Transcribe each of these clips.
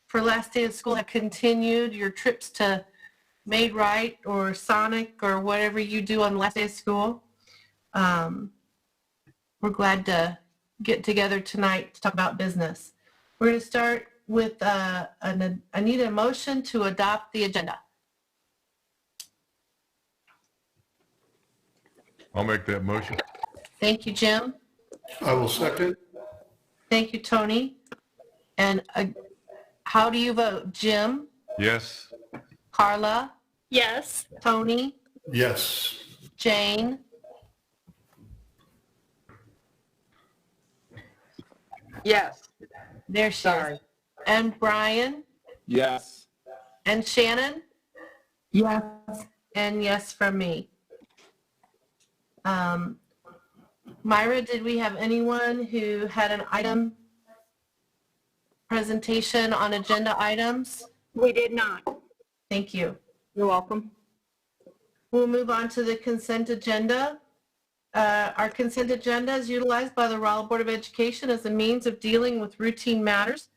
for last day of school have continued. Your trips to Made Right or Sonic or whatever you do on the last day of school. We're glad to get together tonight to talk about business. We're going to start with, I need a motion to adopt the agenda. I'll make that motion. Thank you, Jim. I will second. Thank you, Tony. And how do you vote? Jim? Yes. Carla? Yes. Tony? Yes. Jane? Yes. There she is. And Brian? Yes. And Shannon? Yes. And yes from me. Myra, did we have anyone who had an item presentation on agenda items? We did not. Thank you. You're welcome. We'll move on to the consent agenda. Our consent agenda is utilized by the Rolla Board of Education as a means of dealing with routine matters,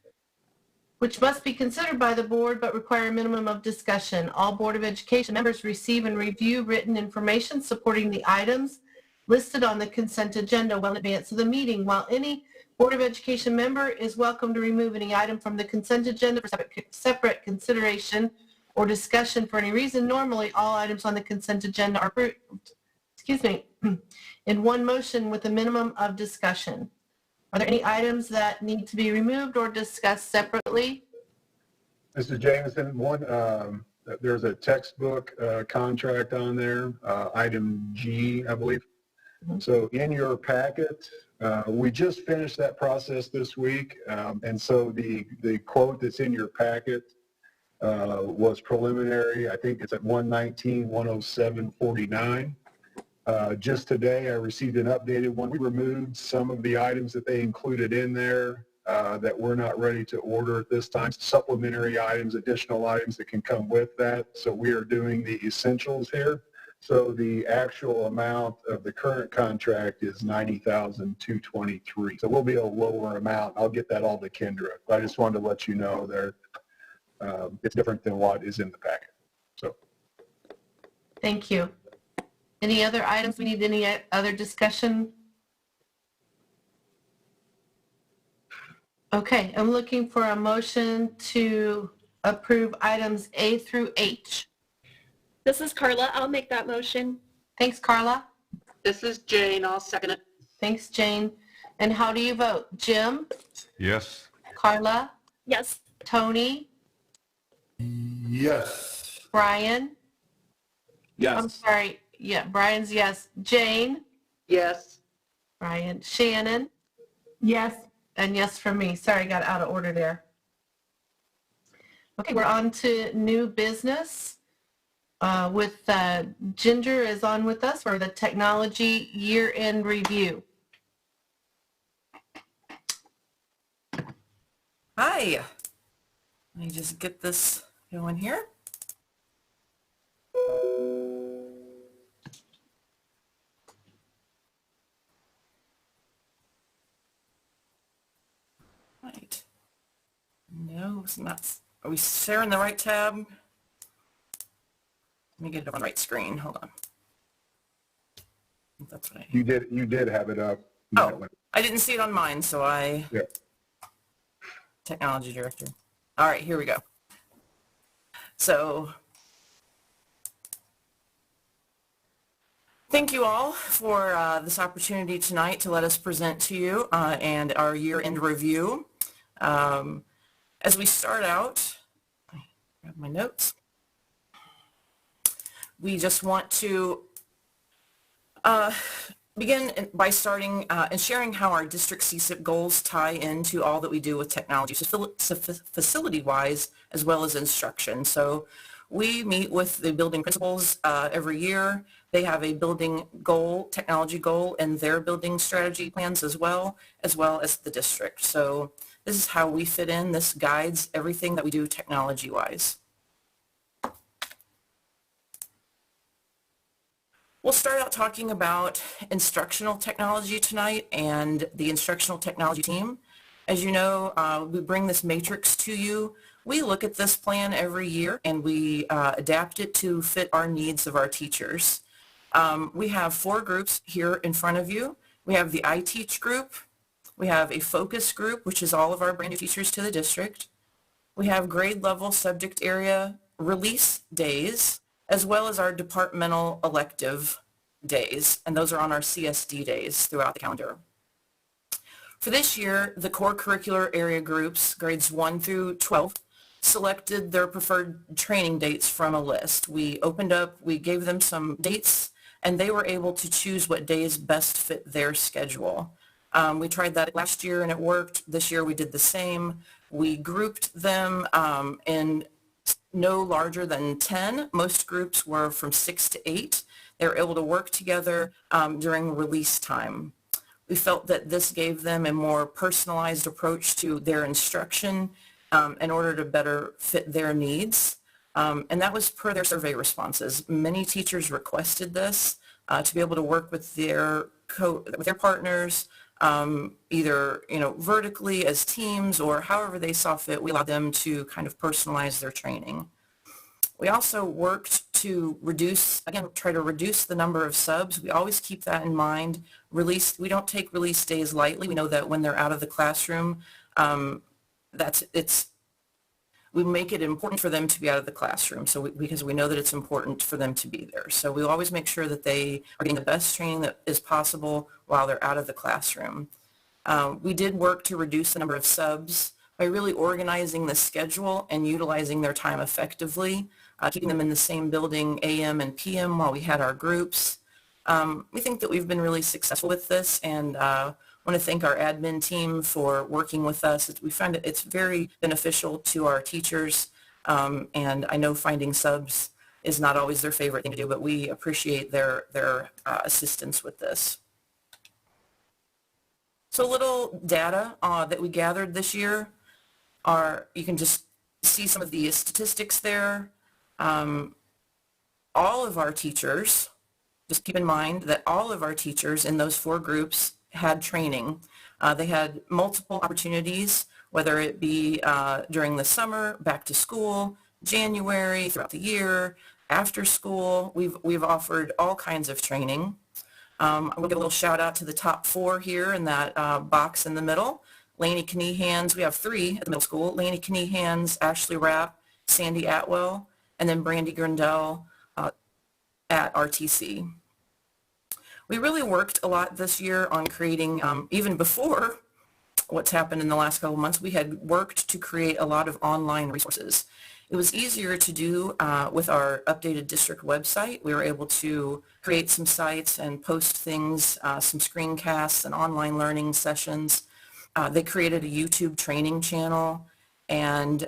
which must be considered by the board but require a minimum of discussion. All Board of Education members receive and review written information supporting the items listed on the consent agenda well in advance of the meeting. While any Board of Education member is welcome to remove any item from the consent agenda for separate consideration or discussion for any reason, normally all items on the consent agenda are approved, in one motion with a minimum of discussion. Are there any items that need to be removed or discussed separately? Mr. Jameson, there's a textbook contract on there, item G, I believe. So in your packet, we just finished that process this week, and so the quote that's in your packet was preliminary. I think it's at 119-107.49. Just today, I received an updated one. We removed some of the items that they included in there that we're not ready to order at this time. Supplementary items, additional items that can come with that. So we are doing the essentials here. So the actual amount of the current contract is $90,223. So we'll be a lower amount. I'll get that all to Kendra. But I just wanted to let you know that it's different than what is in the packet. So. Thank you. Any other items? We need any other discussion? Okay, I'm looking for a motion to approve items A through H. This is Carla. I'll make that motion. Thanks, Carla. This is Jane. I'll second it. Thanks, Jane. And how do you vote? Jim? Yes. Carla? Yes. Tony? Yes. Brian? Yes. I'm sorry. Yeah, Brian's yes. Jane? Yes. Brian. Shannon? Yes. And yes from me. Sorry, I got out of order there. Okay, we're on to new business. With Ginger is on with us for the technology year-end review. Hi. Let me just get this going here. Right. No, it's not. Are we sharing the right tab? Let me get it on the right screen. Hold on. That's what You did have it up. Oh, I didn't see it on mine, so I. Yeah. Technology director. All right, here we go. So, thank you all for this opportunity tonight to let us present to you and our year-end review. As we start out, grab my notes. We just want to begin by starting and sharing how our district CSIP goals tie into all that we do with technology, facility-wise as well as instruction. So we meet with the building principals every year. They have a building goal, technology goal, and their building strategy plans as well as the district. So this is how we fit in. This guides everything that we do technology-wise. We'll start out talking about instructional technology tonight and the instructional technology team. As you know, we bring this matrix to you. We look at this plan every year and we adapt it to fit our needs of our teachers. We have 4 groups here in front of you. We have the iTeach group. We have a focus group, which is all of our brand new teachers to the district. We have grade level subject area release days, as well as our departmental elective days, and those are on our CSD days throughout the calendar. For this year, the core curricular area groups, grades 1 through 12, selected their preferred training dates from a list. We gave them some dates, and they were able to choose what days best fit their schedule. We tried that last year and it worked. This year we did the same. We grouped them in no larger than 10. Most groups were from 6 to 8. They were able to work together during release time. We felt that this gave them a more personalized approach to their instruction in order to better fit their needs. And that was per their survey responses. Many teachers requested this to be able to work with their partners, either vertically as teams or however they saw fit. We allowed them to kind of personalize their training. We also worked to try to reduce the number of subs. We always keep that in mind. We don't take release days lightly. We know that when they're out of the classroom, we make it important for them to be out of the classroom because we know that it's important for them to be there. So we always make sure that they are getting the best training that is possible while they're out of the classroom. We did work to reduce the number of subs by really organizing the schedule and utilizing their time effectively, keeping them in the same building AM and PM while we had our groups. We think that we've been really successful with this, and want to thank our admin team for working with us. We find that it's very beneficial to our teachers, and I know finding subs is not always their favorite thing to do, but we appreciate their assistance with this. So a little data that we gathered this year you can just see some of the statistics there. All of our teachers, just keep in mind that all of our teachers in those 4 groups had training. They had multiple opportunities, whether it be during the summer, back to school, January, throughout the year, after school. We've offered all kinds of training. We'll give a little shout out to the top 4 here in that box in the middle. Lainey Kneehans, we have 3 at the middle school. Lainey Kneehans, Ashley Rapp, Sandy Atwell, and then Brandy Grindell at RTC. We really worked a lot this year on creating, even before what's happened in the last couple of months, we had worked to create a lot of online resources. It was easier to do with our updated district website. We were able to create some sites and post things, some screencasts and online learning sessions. They created a YouTube training channel, and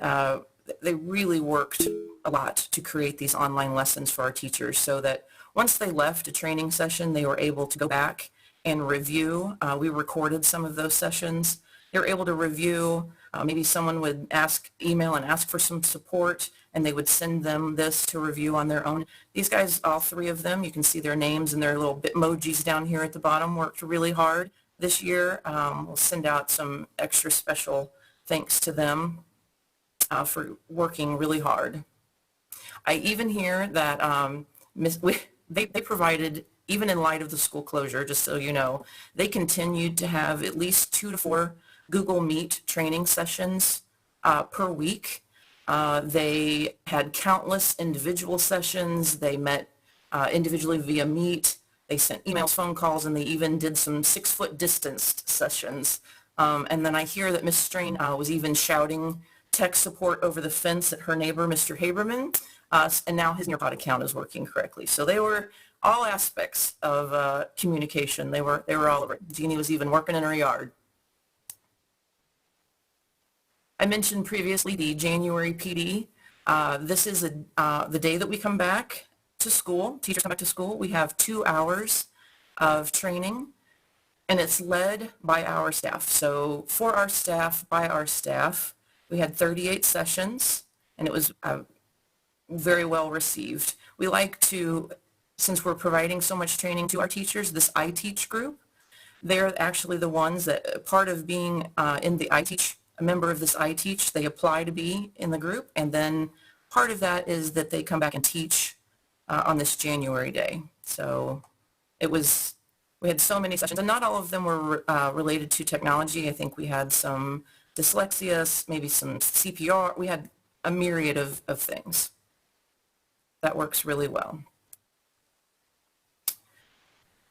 they really worked a lot to create these online lessons for our teachers so that once they left a training session, they were able to go back and review. We recorded some of those sessions. They were able to review. Maybe someone would email and ask for some support, and they would send them this to review on their own. These guys, all 3 of them, you can see their names and their little Bitmojis down here at the bottom, worked really hard this year. We'll send out some extra special thanks to them for working really hard. I even hear that they provided, even in light of the school closure, just so you know, they continued to have at least 2 to 4 Google Meet training sessions per week. They had countless individual sessions. They met individually via Meet. They sent emails, phone calls, and they even did some 6-foot distanced sessions. And then I hear that Ms. Strain was even shouting tech support over the fence at her neighbor, Mr. Haberman, and now his Nearpod account is working correctly. So they were all aspects of communication. They were all over. Jeannie was even working in her yard. I mentioned previously the January PD. This is the day that we come back to school. Teachers come back to school. We have 2 hours of training, and it's led by our staff. So for our staff, by our staff, we had 38 sessions, and it was very well received. We like to, since we're providing so much training to our teachers, this iTeach group, They're actually the ones that, part of being in the iTeach, a member of this iTeach, they apply to be in the group, and then part of that is that they come back and teach on this January day. So we had so many sessions, and not all of them were related to technology. I think we had some dyslexia, maybe some CPR. We had a myriad of things. That works really well.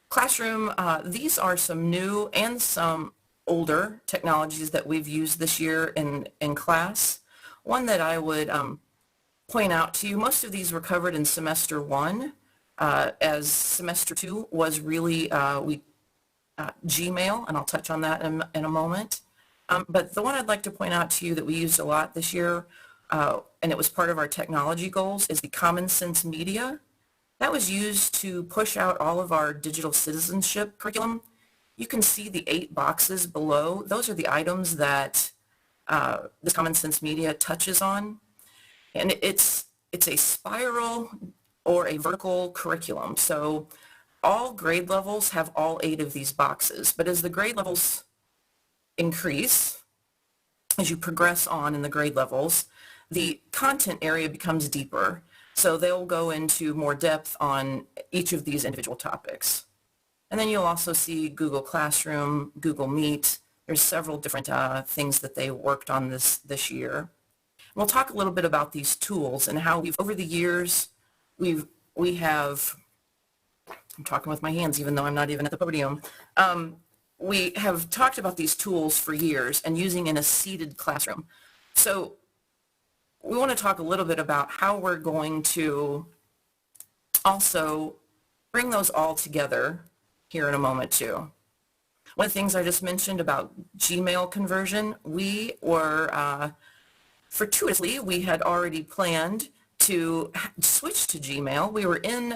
Classroom, these are some new and some older technologies that we've used this year in class. One that I would point out to you, most of these were covered in semester 1, as semester 2 was really Gmail, and I'll touch on that in a moment. But the one I'd like to point out to you that we used a lot this year, and it was part of our technology goals, is the Common Sense Media. That was used to push out all of our digital citizenship curriculum. You can see the 8 boxes below. Those are the items that this Common Sense Media touches on. And it's a spiral or a vertical curriculum. So all grade levels have all 8 of these boxes. But as the grade levels increase, as you progress on in the grade levels, the content area becomes deeper. So they'll go into more depth on each of these individual topics. And then you'll also see Google Classroom, Google Meet. There's several different things that they worked on this year. And we'll talk a little bit about these tools and how over the years, we have, I'm talking with my hands even though I'm not even at the podium. We have talked about these tools for years and using in a seated classroom. So we want to talk a little bit about how we're going to also bring those all together here in a moment too. One of the things I just mentioned about Gmail conversion, we were, fortuitously, we had already planned to switch to Gmail. We were in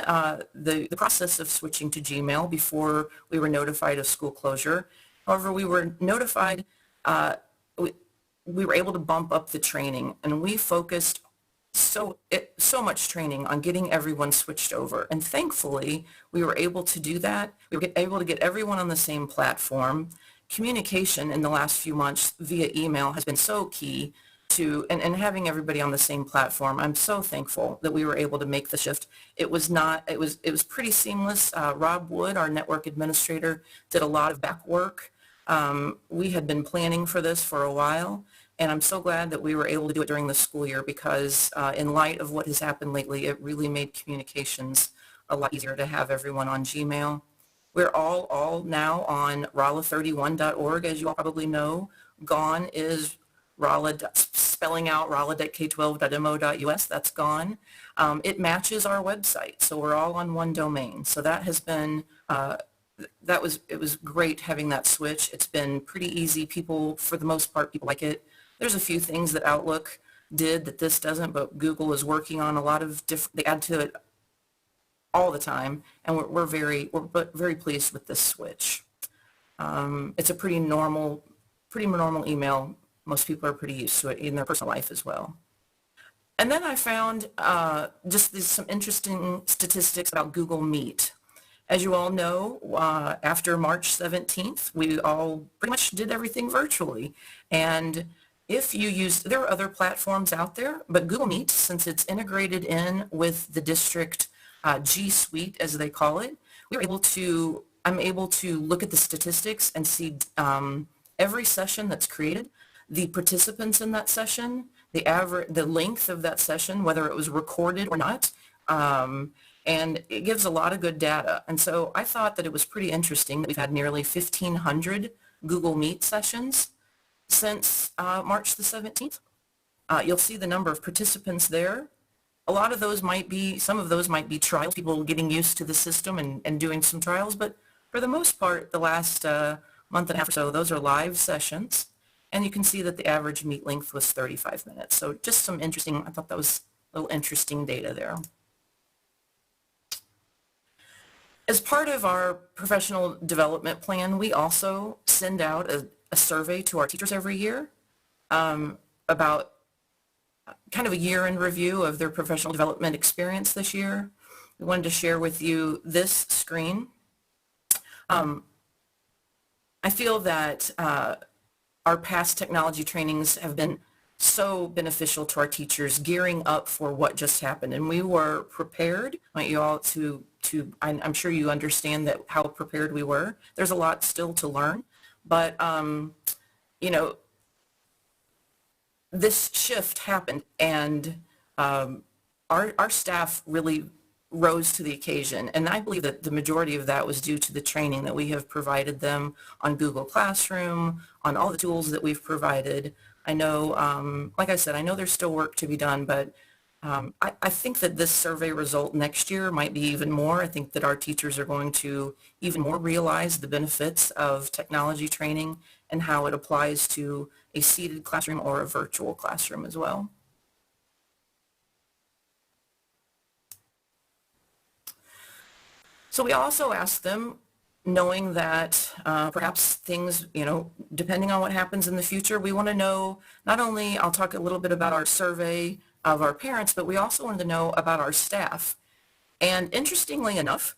the process of switching to Gmail before we were notified of school closure. However, we were notified, we were able to bump up the training, and we focused so much training on getting everyone switched over. And thankfully, we were able to do that. We were able to get everyone on the same platform. Communication in the last few months via email has been so key to, and having everybody on the same platform. I'm so thankful that we were able to make the shift. It was pretty seamless. Rob Wood, our network administrator, did a lot of back work. We had been planning for this for a while, and I'm so glad that we were able to do it during the school year because in light of what has happened lately, it really made communications a lot easier to have everyone on Gmail. We're all now on rolla31.org, as you all probably know. Gone is Rolla, spelling out rolla.k12.mo.us, that's gone. It matches our website, so we're all on one domain. So that has been, it was great having that switch. It's been pretty easy. People, for the most part, people like it. There's a few things that Outlook did that this doesn't, but Google is working on a lot of different, they add to it all the time, and we're very pleased with this switch. It's a pretty normal email. Most people are pretty used to it in their personal life as well. And then I found just some interesting statistics about Google Meet. As you all know, after March 17th, we all pretty much did everything virtually. And if you use, there are other platforms out there, but Google Meet, since it's integrated in with the district G Suite, as they call it, I'm able to look at the statistics and see every session that's created, the participants in that session, the length of that session, whether it was recorded or not, and it gives a lot of good data. And so I thought that it was pretty interesting that we've had nearly 1,500 Google Meet sessions since March the 17th. You'll see the number of participants there. A lot of those might be, some of those might be trials, people getting used to the system and doing some trials, but for the most part, the last month and a half or so, those are live sessions. And you can see that the average meet length was 35 minutes. So just some interesting, I thought that was a little interesting data there. As part of our professional development plan, we also send out a survey to our teachers every year about kind of a year in review of their professional development experience this year. We wanted to share with you this screen. I feel that our past technology trainings have been so beneficial to our teachers gearing up for what just happened. And we were prepared. I want you all I'm sure you understand that how prepared we were. There's a lot still to learn, but you know, this shift happened, and our staff really rose to the occasion. And I believe that the majority of that was due to the training that we have provided them on Google Classroom, on all the tools that we've provided. I know, like I said, I know there's still work to be done, but I think that this survey result next year might be even more. I think that our teachers are going to even more realize the benefits of technology training and how it applies to a seated classroom or a virtual classroom as well. So we also asked them, knowing that perhaps things, you know, depending on what happens in the future, we want to know not only, I'll talk a little bit about our survey of our parents, but we also wanted to know about our staff. And interestingly enough,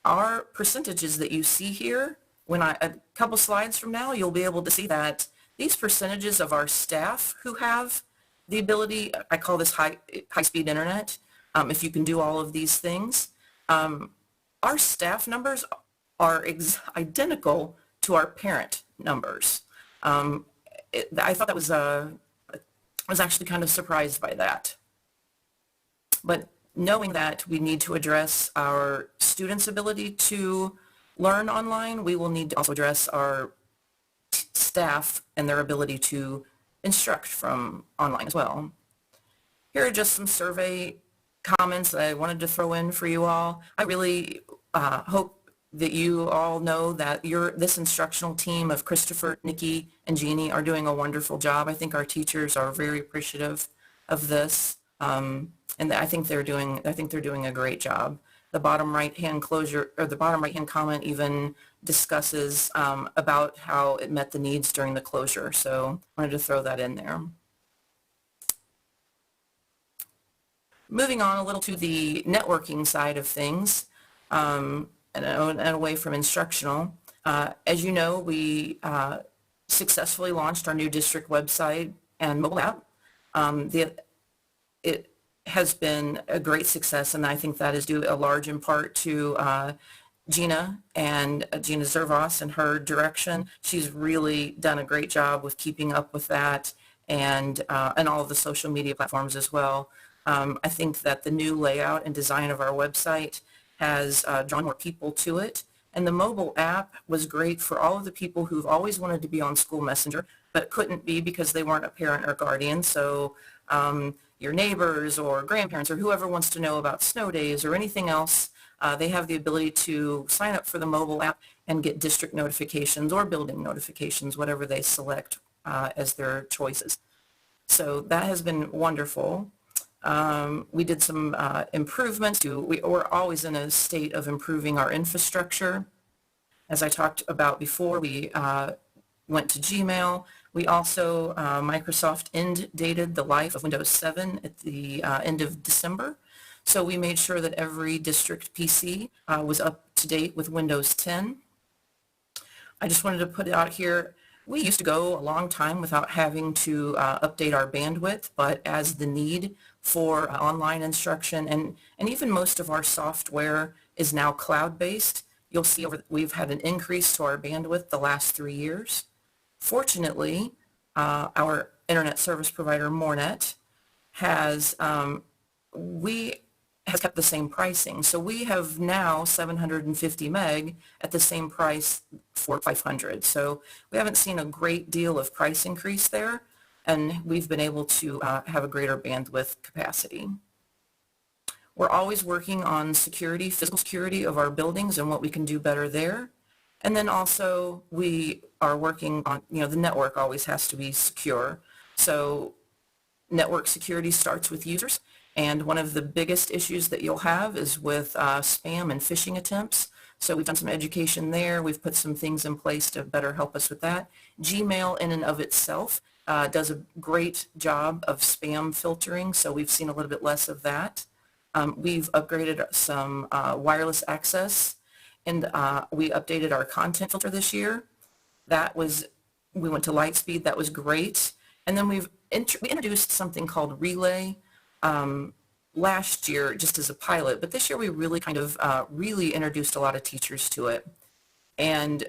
our percentages that you see here, a couple slides from now, you'll be able to see that these percentages of our staff who have the ability, I call this high-speed internet, if you can do all of these things, our staff numbers are identical to our parent numbers. I thought that was, I was actually kind of surprised by that. But knowing that we need to address our students' ability to learn online, we will need to also address our staff and their ability to instruct from online as well. Here are just some survey comments that I wanted to throw in for you all. I really hope that you all know that this instructional team of Christopher, Nikki, and Jeannie are doing a wonderful job. I think our teachers are very appreciative of this, and I think they're doing a great job. The bottom right-hand comment even discusses about how it met the needs during the closure. So I wanted to throw that in there. Moving on a little to the networking side of things, and away from instructional. As you know, we successfully launched our new district website and mobile app. It has been a great success, and I think that is due a large in part to Gina Zervos and her direction. She's really done a great job with keeping up with that and all of the social media platforms as well. I think that the new layout and design of our website has drawn more people to it. And the mobile app was great for all of the people who've always wanted to be on School Messenger, but couldn't be because they weren't a parent or guardian. So your neighbors or grandparents or whoever wants to know about snow days or anything else, they have the ability to sign up for the mobile app and get district notifications or building notifications, whatever they select as their choices. So that has been wonderful. We did some improvements. We're always in a state of improving our infrastructure. As I talked about before, we went to Gmail. We also, Microsoft end-dated the life of Windows 7 at the end of December. So we made sure that every district PC was up to date with Windows 10. I just wanted to put it out here. We used to go a long time without having to update our bandwidth, but as the need for online instruction and even most of our software is now cloud-based, you'll see we've had an increase to our bandwidth the last 3 years. Fortunately, our internet service provider, Mornet, has kept the same pricing. So we have now 750 meg at the same price for 500. So we haven't seen a great deal of price increase there, and we've been able to have a greater bandwidth capacity. We're always working on security, physical security of our buildings and what we can do better there. And then also we are working on, the network always has to be secure. So network security starts with users. And one of the biggest issues that you'll have is with spam and phishing attempts. So we've done some education there. We've put some things in place to better help us with that. Gmail in and of itself does a great job of spam filtering, so we've seen a little bit less of that. We've upgraded some wireless access, and we updated our content filter this year. We went to Lightspeed. That was great. And then we introduced something called Relay last year just as a pilot, but this year we really really introduced a lot of teachers to it. And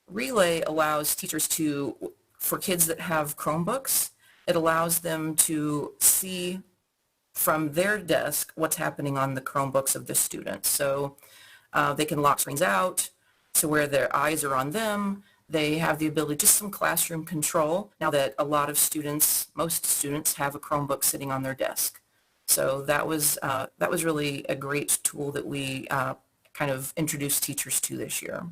Relay allows teachers for kids that have Chromebooks, it allows them to see from their desk what's happening on the Chromebooks of the students. So they can lock screens out to where their eyes are on them. They have the ability, just some classroom control, now that a lot of students, most students have a Chromebook sitting on their desk. So that was really a great tool that we kind of introduced teachers to this year.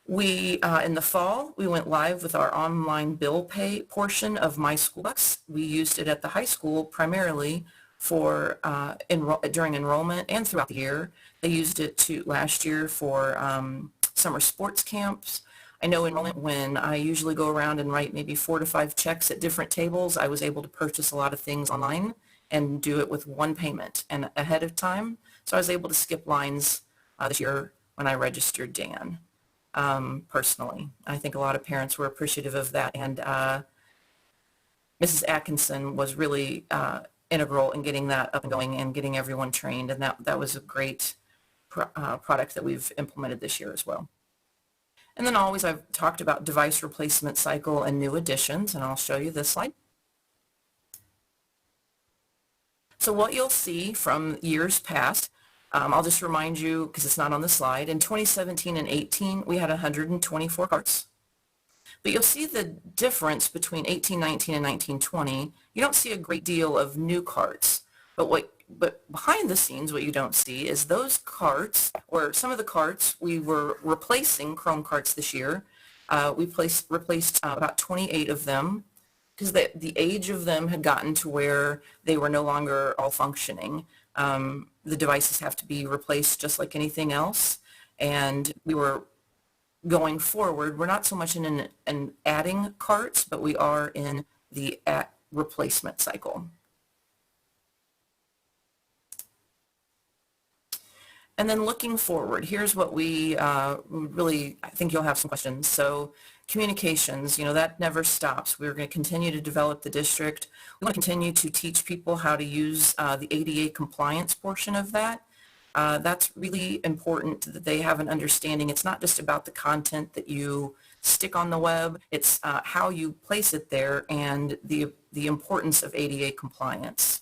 In the fall, we went live with our online bill pay portion of My School Bucks. We used it at the high school primarily for during enrollment and throughout the year. They used it last year for summer sports camps. I know enrollment, when I usually go around and write maybe 4 to 5 checks at different tables, I was able to purchase a lot of things online and do it with one payment and ahead of time. So I was able to skip lines this year when I registered Dan. Personally, I think a lot of parents were appreciative of that, and Mrs. Atkinson was really integral in getting that up and going and getting everyone trained, and that was a great product that we've implemented this year as well. And then always I've talked about device replacement cycle and new additions, and I'll show you this slide. So what you'll see from years past, I'll just remind you, because it's not on the slide, in 2017 and 18, we had 124 carts. But you'll see the difference between 1819 and 1920. You don't see a great deal of new carts. But behind the scenes, what you don't see is those carts, or some of the carts, we were replacing Chrome carts this year. We replaced about 28 of them, because the age of them had gotten to where they were no longer all functioning. The devices have to be replaced just like anything else, and we were going forward. We're not so much in an adding carts, but we are in the replacement cycle. And then looking forward, here's what we really, I think you'll have some questions. So communications, that never stops. We're going to continue to develop the district. We want to continue to teach people how to use the ADA compliance portion of that. That's really important that they have an understanding. It's not just about the content that you stick on the web. It's how you place it there and the importance of ADA compliance.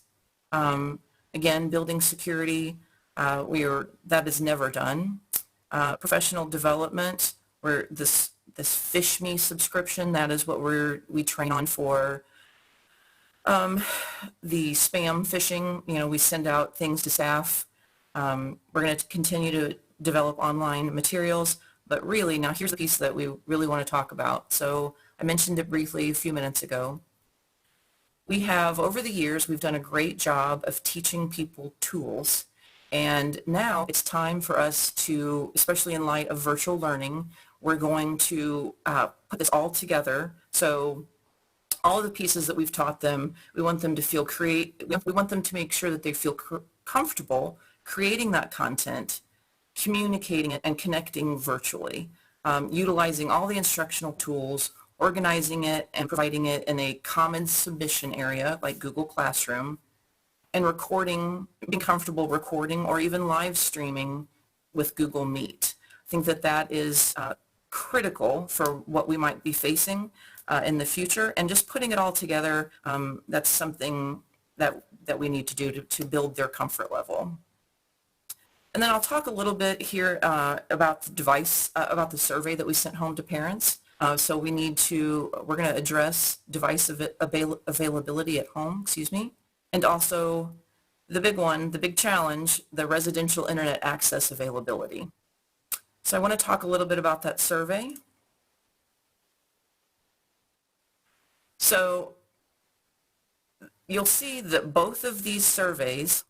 Again, building security, that is never done. Professional development, where this Fish Me subscription, that is what we train on for. The spam phishing, we send out things to staff. We're going to continue to develop online materials, but really now here's the piece that we really want to talk about. So I mentioned it briefly a few minutes ago. We have, over the years, we've done a great job of teaching people tools, and now it's time for us to, especially in light of virtual learning, we're going to put this all together. So all of the pieces that we've taught them, we want them to we want them to make sure that they feel comfortable creating that content, communicating it, and connecting virtually, utilizing all the instructional tools, organizing it and providing it in a common submission area like Google Classroom, and recording, being comfortable recording or even live streaming with Google Meet. I think that is critical for what we might be facing in the future, and just putting it all together, that's something that we need to do to build their comfort level. And then I'll talk a little bit here about the device, about the survey that we sent home to parents. So we're going to address device availability at home, and also the big one, the big challenge, the residential internet access availability. So I want to talk a little bit about that survey. So you'll see that both of these surveys,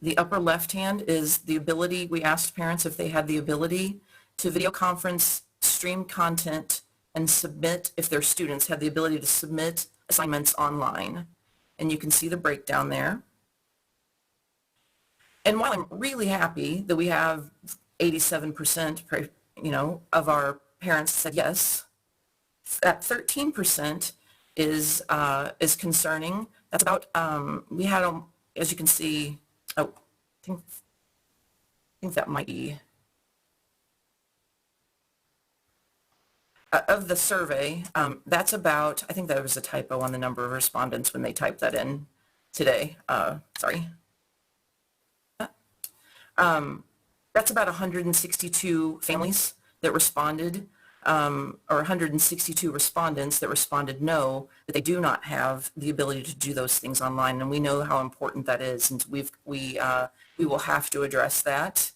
the upper left hand is the ability, we asked parents if they had the ability to video conference, stream content, and submit, if their students had the ability to submit assignments online. And you can see the breakdown there. And while I'm really happy that we have 87%, of our parents said yes. That 13% is concerning. That's about, we had, as you can see, oh, I think that might be, of the survey, that's about, I think that was a typo on the number of respondents when they typed that in today. Sorry. That's about 162 families that responded, or 162 respondents that responded no, that they do not have the ability to do those things online. And we know how important that is, and we will have to address that.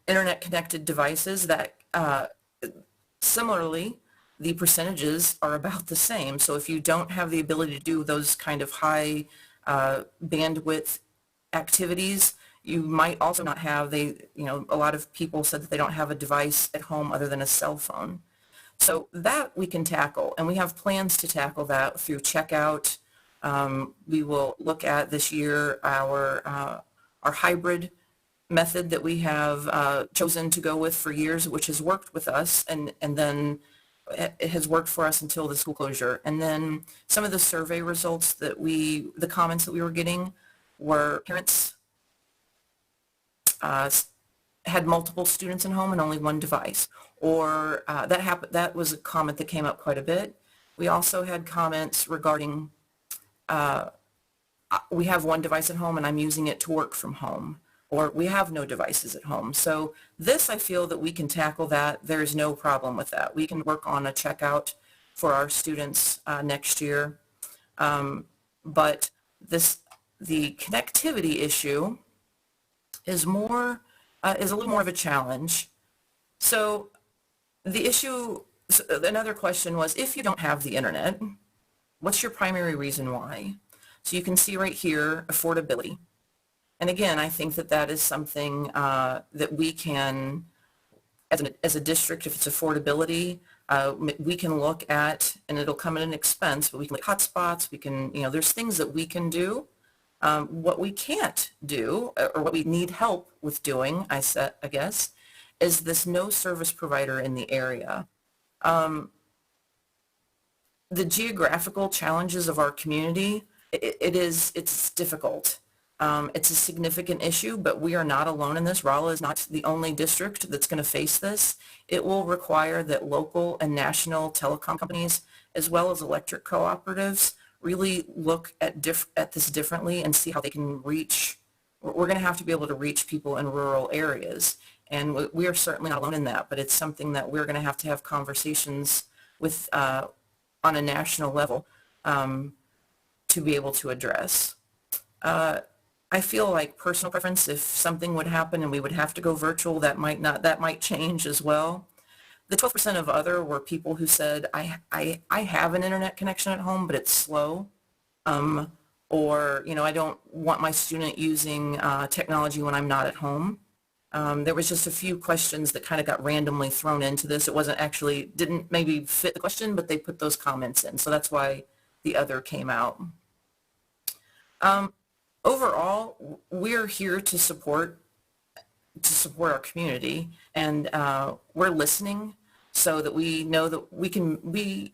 Internet connected devices, that similarly, the percentages are about the same. So if you don't have the ability to do those kind of high bandwidth activities, you might also not have, a lot of people said that they don't have a device at home other than a cell phone. So that we can tackle, and we have plans to tackle that through checkout. We will look at this year our hybrid method that we have chosen to go with for years, which has worked with us, and then it has worked for us until the school closure. And then some of the survey results that the comments that we were getting were parents had multiple students in home and only one device, or that was a comment that came up quite a bit. We also had comments regarding we have one device at home and I'm using it to work from home, or we have no devices at home. So this, I feel that we can tackle that. There is no problem with that. We can work on a checkout for our students next year. But the connectivity issue is a little more of a challenge. So the issue, another question was, if you don't have the internet, what's your primary reason why? So you can see right here, affordability. And again, I think that is something that we can, as a district, if it's affordability, we can look at, and it'll come at an expense, but we can look at hotspots, we can, there's things that we can do. What we can't do, or what we need help with doing, I guess, is this no service provider in the area. The geographical challenges of our community, it's difficult. It's a significant issue, but we are not alone in this. Rolla is not the only district that's going to face this. It will require that local and national telecom companies, as well as electric cooperatives, really look at this differently and see how they can reach. We're going to have to be able to reach people in rural areas, and we are certainly not alone in that, but it's something that we're going to have conversations with on a national level to be able to address. I feel like personal preference, if something would happen and we would have to go virtual, that might change as well. The 12% of other were people who said, I have an internet connection at home, but it's slow. Or, I don't want my student using technology when I'm not at home. There was just a few questions that kind of got randomly thrown into this. It wasn't actually, didn't maybe fit the question, but they put those comments in. So that's why the other came out. Overall, we're here to support our community, and we're listening so that we know that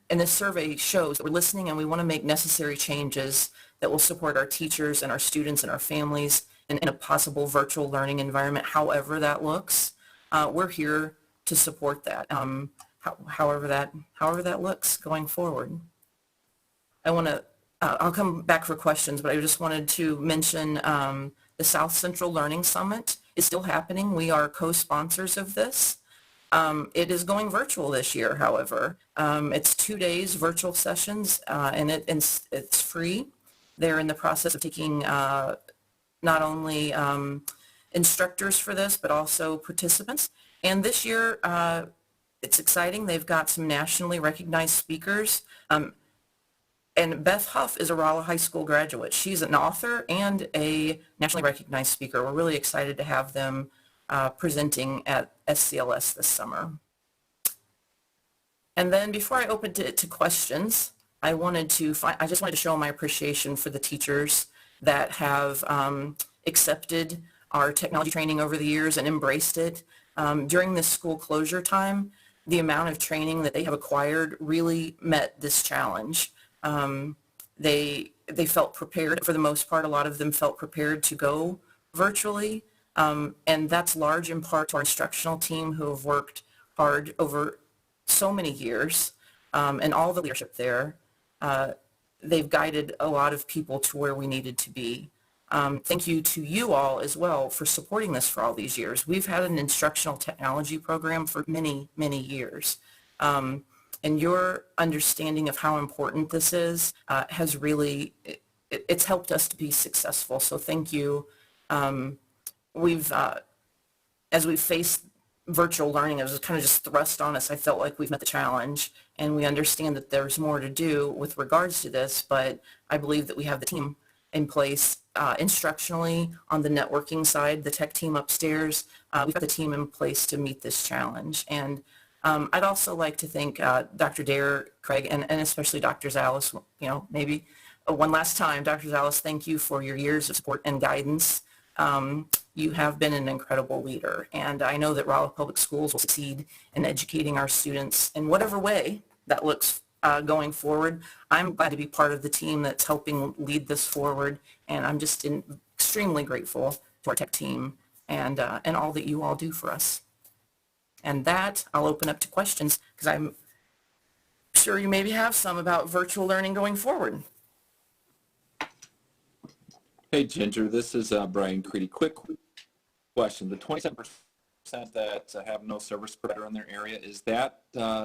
and this survey shows that we're listening, and we want to make necessary changes that will support our teachers and our students and our families in a possible virtual learning environment, however that looks. We're here to support that, however that looks going forward. I'll come back for questions, but I just wanted to mention the South Central Learning Summit is still happening. We are co-sponsors of this. It is going virtual this year, however. It's 2 days virtual sessions, and it's free. They're in the process of taking not only instructors for this, but also participants. And this year, it's exciting. They've got some nationally recognized speakers. And Beth Huff is a Rolla High School graduate. She's an author and a nationally recognized speaker. We're really excited to have them presenting at SCLS this summer. And then before I open it to questions, I just wanted to show my appreciation for the teachers that have accepted our technology training over the years and embraced it. During this school closure time, the amount of training that they have acquired really met this challenge. They felt prepared for the most part. A lot of them felt prepared to go virtually. And that's large in part to our instructional team who have worked hard over so many years, and all the leadership there. They've guided a lot of people to where we needed to be. Thank you to you all as well for supporting this for all these years. We've had an instructional technology program for many, many years. And your understanding of how important this is has really, it's helped us to be successful. So thank you. As we've faced virtual learning, it was kind of just thrust on us. I felt like we've met the challenge, and we understand that there's more to do with regards to this, but I believe that we have the team in place instructionally on the networking side, the tech team upstairs. We've got the team in place to meet this challenge. And I'd also like to thank Dr. Dare, Craig, and especially Dr. Zales, maybe one last time. Dr. Zales, thank you for your years of support and guidance. You have been an incredible leader, and I know that Rolla Public Schools will succeed in educating our students in whatever way that looks going forward. I'm glad to be part of the team that's helping lead this forward, and I'm just extremely grateful to our tech team and all that you all do for us. And that, I'll open up to questions, because I'm sure you maybe have some about virtual learning going forward. Hey, Ginger, this is Brian Creedy. Quick question. The 27% that have no service provider in their area, is that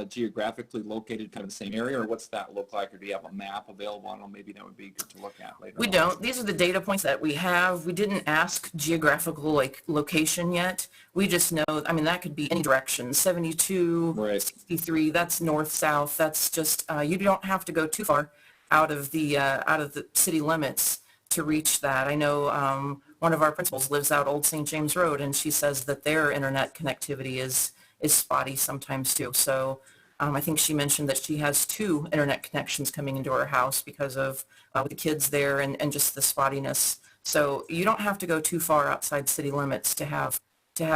geographically located kind of the same area, or what's that look like? Or do you have a map available? I don't know, maybe that would be good to look at later. We don't. These are the data points that we have. We didn't ask geographical location yet. We just know, I mean, that could be any direction. 72, right. 63, that's north, south. That's just, you don't have to go too far out of the city limits to reach that. I know one of our principals lives out Old St. James Road, and she says that their internet connectivity is spotty sometimes too. So I think she mentioned that she has 2 internet connections coming into her house because of the kids there and just the spottiness. So you don't have to go too far outside city limits to have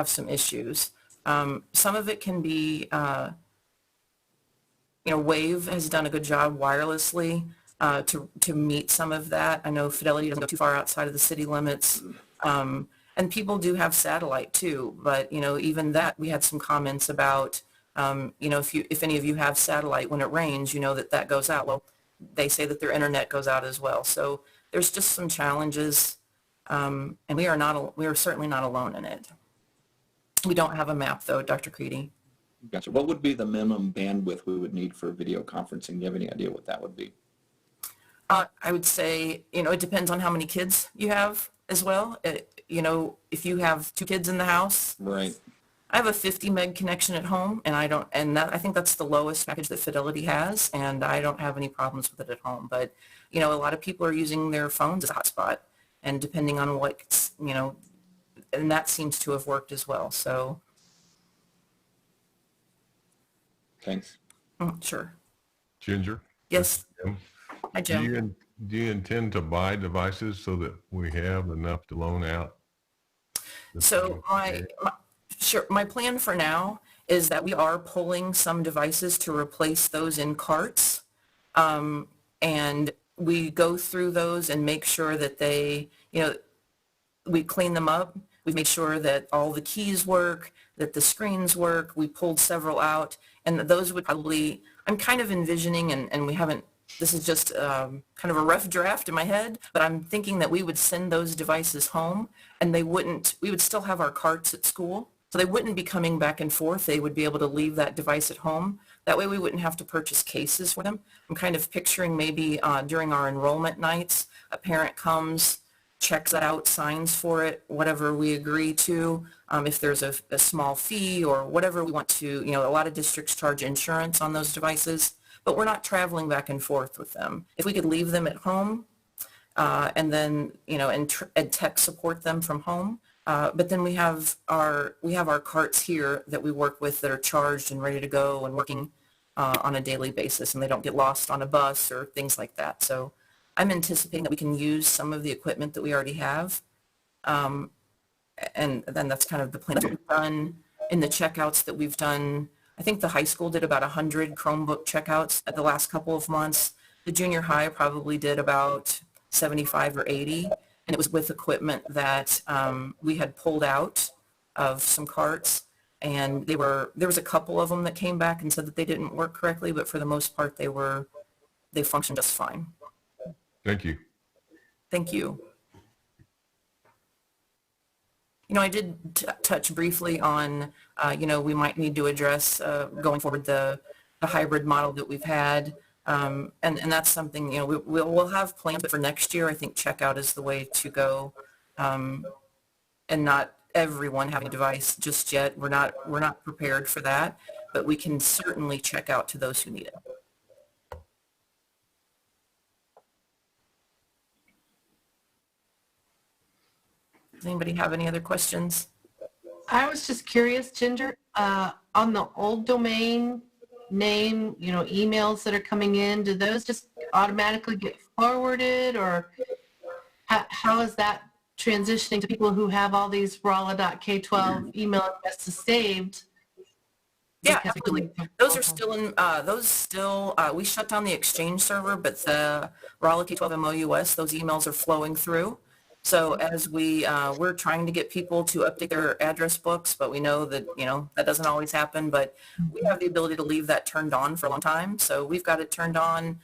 some issues. Some of it can be, Wave has done a good job wirelessly to meet some of that. I know Fidelity doesn't go too far outside of the city limits. And people do have satellite too, but even that, we had some comments about, if any of you have satellite, when it rains, that goes out. Well, they say that their internet goes out as well. So there's just some challenges, and we are certainly not alone in it. We don't have a map though, Dr. Creedy. Gotcha. What would be the minimum bandwidth we would need for video conferencing? Do you have any idea what that would be? I would say, it depends on how many kids you have as well. If you have 2 kids in the house, right. I have a 50 meg connection at home, and I think that's the lowest package that Fidelity has, and I don't have any problems with it at home. But, a lot of people are using their phones as a hotspot, and depending on what, and that seems to have worked as well. So. Thanks. Sure. Ginger? Yes. Jim? Hi, Jim. Do you intend to buy devices so that we have enough to loan out? So my plan for now is that we are pulling some devices to replace those in carts. And we go through those and make sure that they, we clean them up. We make sure that all the keys work, that the screens work. We pulled several out, and those would probably, I'm kind of envisioning, and we haven't, this is just kind of a rough draft in my head, but I'm thinking that we would send those devices home, and we would still have our carts at school, so they wouldn't be coming back and forth. They would be able to leave that device at home. That way we wouldn't have to purchase cases for them. I'm kind of picturing maybe during our enrollment nights, a parent comes, checks that out, signs for it, whatever we agree to. If there's a small fee or whatever we want to, a lot of districts charge insurance on those devices, but we're not traveling back and forth with them. If we could leave them at home and then, and tech support them from home, but then we have our carts here that we work with that are charged and ready to go and working on a daily basis, and they don't get lost on a bus or things like that. So I'm anticipating that we can use some of the equipment that we already have. And then that's kind of the plan that we've done in the checkouts that we've done. I think the high school did about 100 Chromebook checkouts at the last couple of months. The junior high probably did about 75 or 80, and it was with equipment that we had pulled out of some carts, and there was a couple of them that came back and said that they didn't work correctly, but for the most part they functioned just fine. Thank you. Thank you. I did touch briefly on, we might need to address going forward the hybrid model that we've had. And that's something, we'll have plans, but for next year, I think checkout is the way to go. And not everyone having a device just yet. We're not prepared for that, but we can certainly check out to those who need it. Does anybody have any other questions? I was just curious, Ginger, on the old domain name, emails that are coming in, do those just automatically get forwarded, or how is that transitioning to people who have all these Rolla.K12 email addresses saved? Yeah, absolutely. Those are still in, we shut down the Exchange server, but the Rolla K12 MOUS, those emails are flowing through. So as we're trying to get people to update their address books, but we know that, that doesn't always happen, but we have the ability to leave that turned on for a long time. So we've got it turned on,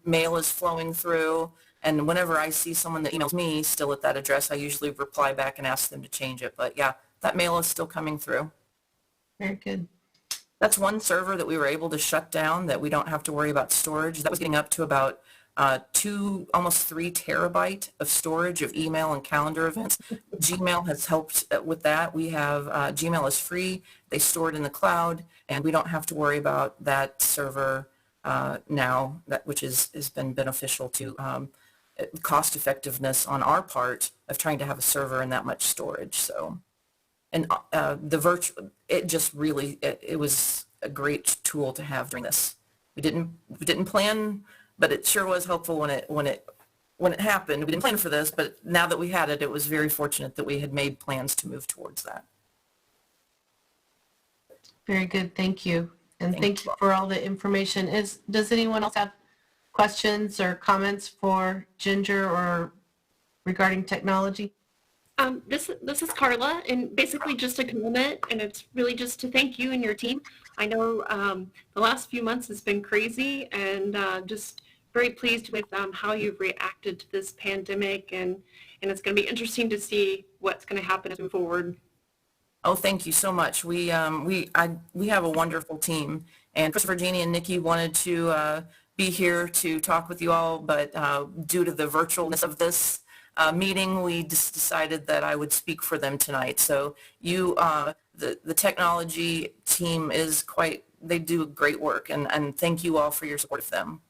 mail is flowing through, and whenever I see someone that emails me still at that address, I usually reply back and ask them to change it. But yeah, that mail is still coming through. Very good. That's one server that we were able to shut down that we don't have to worry about storage. That was getting up to about almost 3 terabyte of storage of email and calendar events. Gmail has helped with that. We have Gmail is free. They store it in the cloud, and we don't have to worry about that server now, which has been beneficial to cost effectiveness on our part of trying to have a server and that much storage. So, and the virtual, it was a great tool to have during this. We didn't plan, but it sure was helpful when it happened. We didn't plan for this, but now that we had it, it was very fortunate that we had made plans to move towards that. Very good. Thank you. And thank you for all the information. Does anyone else have questions or comments for Ginger or regarding technology? This is Carla, and basically just a comment, and it's really just to thank you and your team. I know the last few months has been crazy, and just very pleased with how you've reacted to this pandemic, and it's going to be interesting to see what's going to happen as we move forward. Oh, thank you so much. We have a wonderful team, and Christopher, Jeannie, and Nikki wanted to be here to talk with you all, but due to the virtualness of this meeting, we just decided that I would speak for them tonight. So the technology team they do great work, and thank you all for your support of them.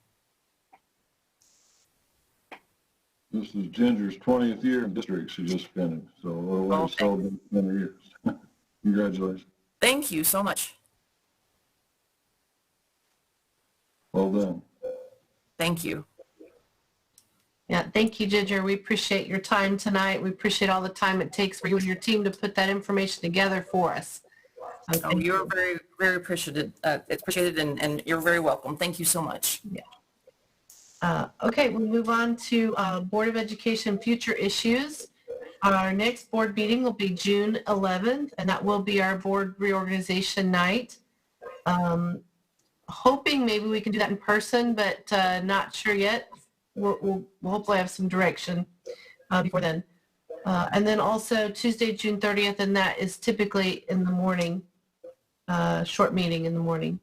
This is Ginger's 20th year in district. She just finished, so we're celebrating 20 years. Congratulations. Thank you so much. Well done. Thank you. Yeah, thank you, Ginger. We appreciate your time tonight. We appreciate all the time it takes for you and your team to put that information together for us. Oh, you're very, very appreciated. It's appreciated, and you're very welcome. Thank you so much. Yeah. Okay, we'll move on to Board of Education future issues. Our next board meeting will be June 11th, and that will be our board reorganization night. Hoping maybe we can do that in person, but not sure yet. We'll hopefully have some direction before then. And then also Tuesday, June 30th, and that is typically in the morning, short meeting in the morning,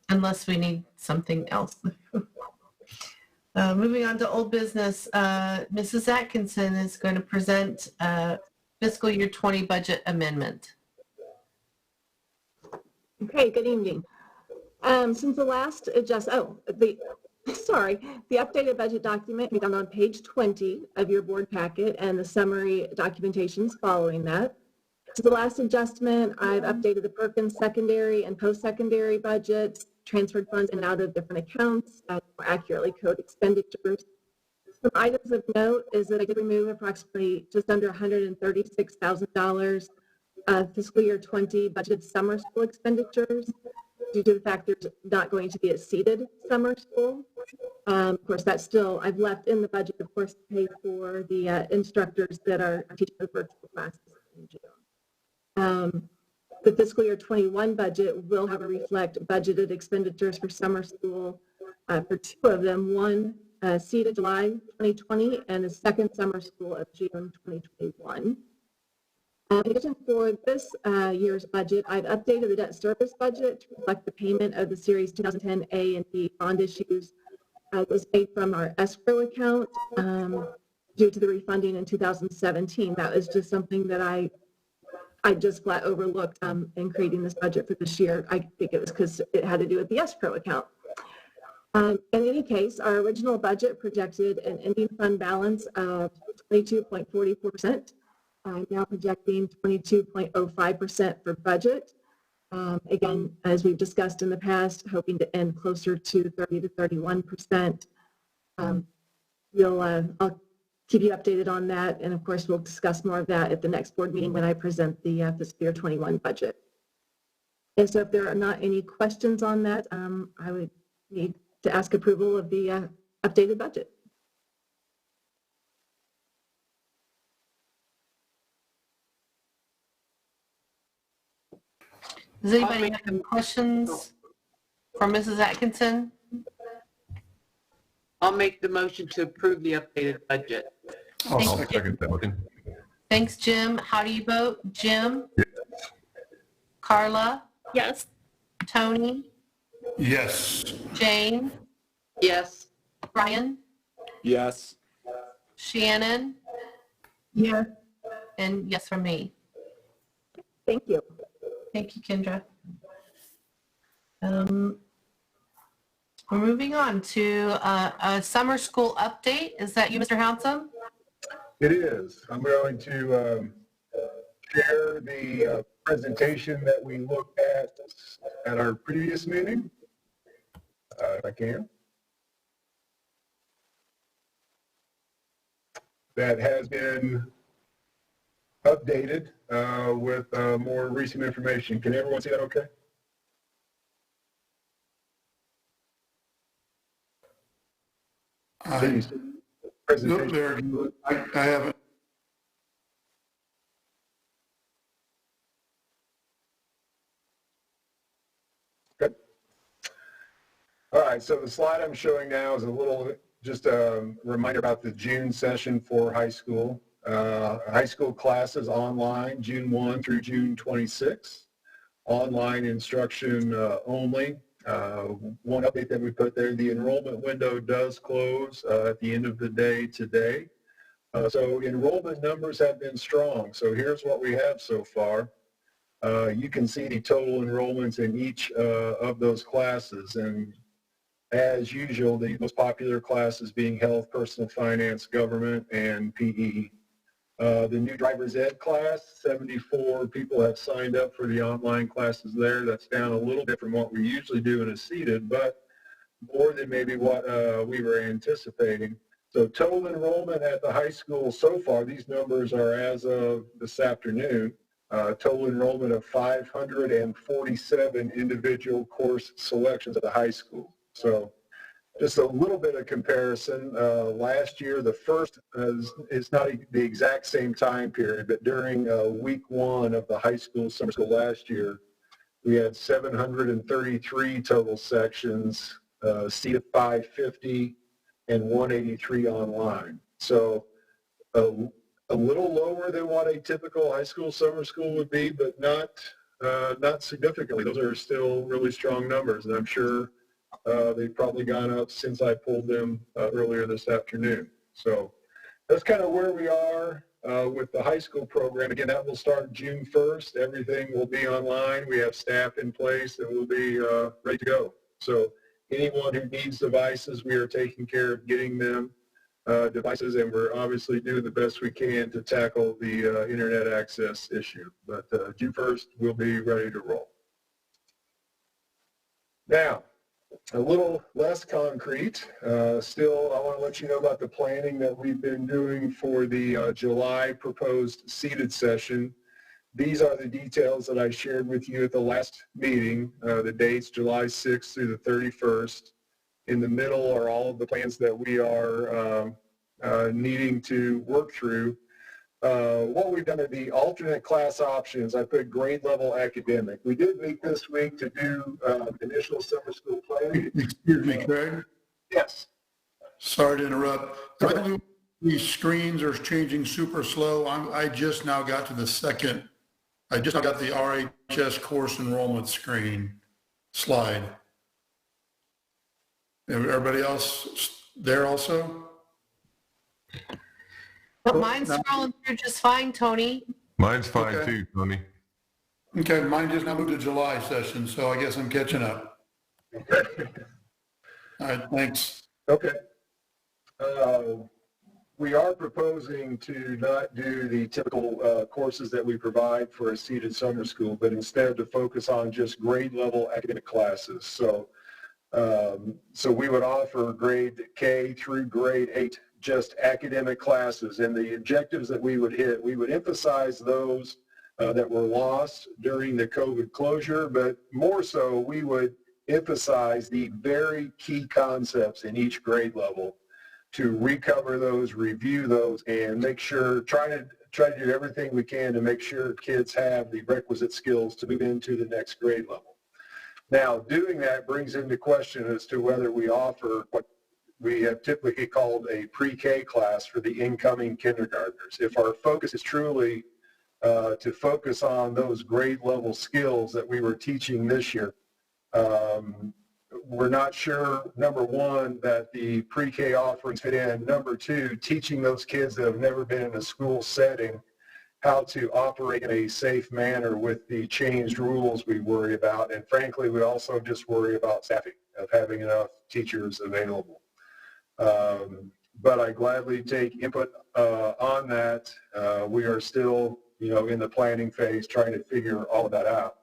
unless we need something else. Moving on to old business, Mrs. Atkinson is going to present fiscal year 20 budget amendment. Okay, good evening. Since the last the updated budget document can be found on page 20 of your board packet, and the summary documentations following that. So the last adjustment, I've updated the Perkins secondary and post-secondary budgets, transferred funds in and out of different accounts, more accurately code expenditures. Some items of note is that I did remove approximately just under $136,000 fiscal year 20 budgeted summer school expenditures. due to the fact there's not going to be a seated summer school. Of course, that's still, I've left in the budget, of course, to pay for the instructors that are teaching the virtual classes in June. The fiscal year 21 budget will have to reflect budgeted expenditures for summer school for two of them, one seated July 2020 and the second summer school of June 2021. In addition, for this year's budget, I've updated the debt service budget to reflect the payment of the Series 2010 A and B bond issues that was paid from our escrow account due to the refunding in 2017. That was just something that I just flat overlooked in creating this budget for this year. I think it was because it had to do with the escrow account. In any case, our original budget projected an ending fund balance of 22.44%. I'm now projecting 22.05% for budget. Again, as we've discussed in the past, hoping to end closer to 30 to 31%. I'll keep you updated on that. And of course, we'll discuss more of that at the next board meeting when I present the fiscal year 21 budget. And so if there are not any questions on that, I would need to ask approval of the updated budget. Does anybody have any questions for Mrs. Atkinson? I'll make the motion to approve the updated budget. I'll second that motion. Thanks, Jim. How do you vote? Jim? Yes. Carla? Yes. Tony? Yes. Jane? Yes. Brian? Yes. Shannon? Yes. And yes from me. Thank you. Thank you, Kendra. We're moving on to a summer school update. Is that you, Mr. Hounsome? It is. I'm going to share the presentation that we looked at our previous meeting, if I can. That has been updated with more recent information. Can everyone see that okay? Nope, there. I haven't. Good. All right, so the slide I'm showing now is a little, just a reminder about the June session for high school. High school classes online, June 1 through June 26. Online instruction only. One update that we put there, the enrollment window does close at the end of the day today. So enrollment numbers have been strong. So here's what we have so far. You can see the total enrollments in each of those classes. And as usual, the most popular classes being health, personal finance, government, and PE. The new driver's ed class, 74 people have signed up for the online classes there. That's down a little bit from what we usually do in a seated, but more than maybe what we were anticipating. So total enrollment at the high school so far, these numbers are as of this afternoon, total enrollment of 547 individual course selections at the high school. So just a little bit of comparison. Last year, the first, it's not the exact same time period, but during week 1 of the high school summer school last year, we had 733 total sections, seated 550, and 183 online. So a little lower than what a typical high school summer school would be, but not significantly. Those are still really strong numbers, and I'm sure they've probably gone up since I pulled them earlier this afternoon. So that's kind of where we are with the high school program. Again, that will start June 1st. Everything will be online. We have staff in place that will be ready to go. So anyone who needs devices, we are taking care of getting them devices, and we're obviously doing the best we can to tackle the internet access issue. But June 1st, we'll be ready to roll. Now, a little less concrete. Still, I want to let you know about the planning that we've been doing for the July proposed seated session. these are the details that I shared with you at the last meeting, the dates July 6th through the 31st. In the middle are all of the plans that we are needing to work through. What we've done are the alternate class options. I put grade level academic. We did meet this week to do initial summer school planning. Excuse me, Craig. Yes. Sorry to interrupt. These screens are changing super slow. I just now got to the second. I just now got the RHS Course Enrollment screen slide. Everybody else there also? But mine's scrolling through just fine, Tony. Mine's fine Okay. too, Tony. Okay, mine just now moved to July session, so I guess I'm catching up. All right, thanks. Okay. We are proposing to not do the typical courses that we provide for a seated summer school, but instead to focus on just grade level academic classes. So we would offer grade K through grade 8, just academic classes, and the objectives that we would hit, we would emphasize those that were lost during the COVID closure, but more so we would emphasize the very key concepts in each grade level to recover those, review those, and make sure, try to do everything we can to make sure kids have the requisite skills to move into the next grade level. Now, doing that brings into question as to whether we offer what we have typically called a pre-K class for the incoming kindergartners. If our focus is truly to focus on those grade level skills that we were teaching this year, we're not sure, number one, that the pre-K offerings fit in. Number two, teaching those kids that have never been in a school setting how to operate in a safe manner with the changed rules we worry about. And frankly, we also just worry about staffing, of having enough teachers available. But I gladly take input on that. We are still, in the planning phase trying to figure all of that out.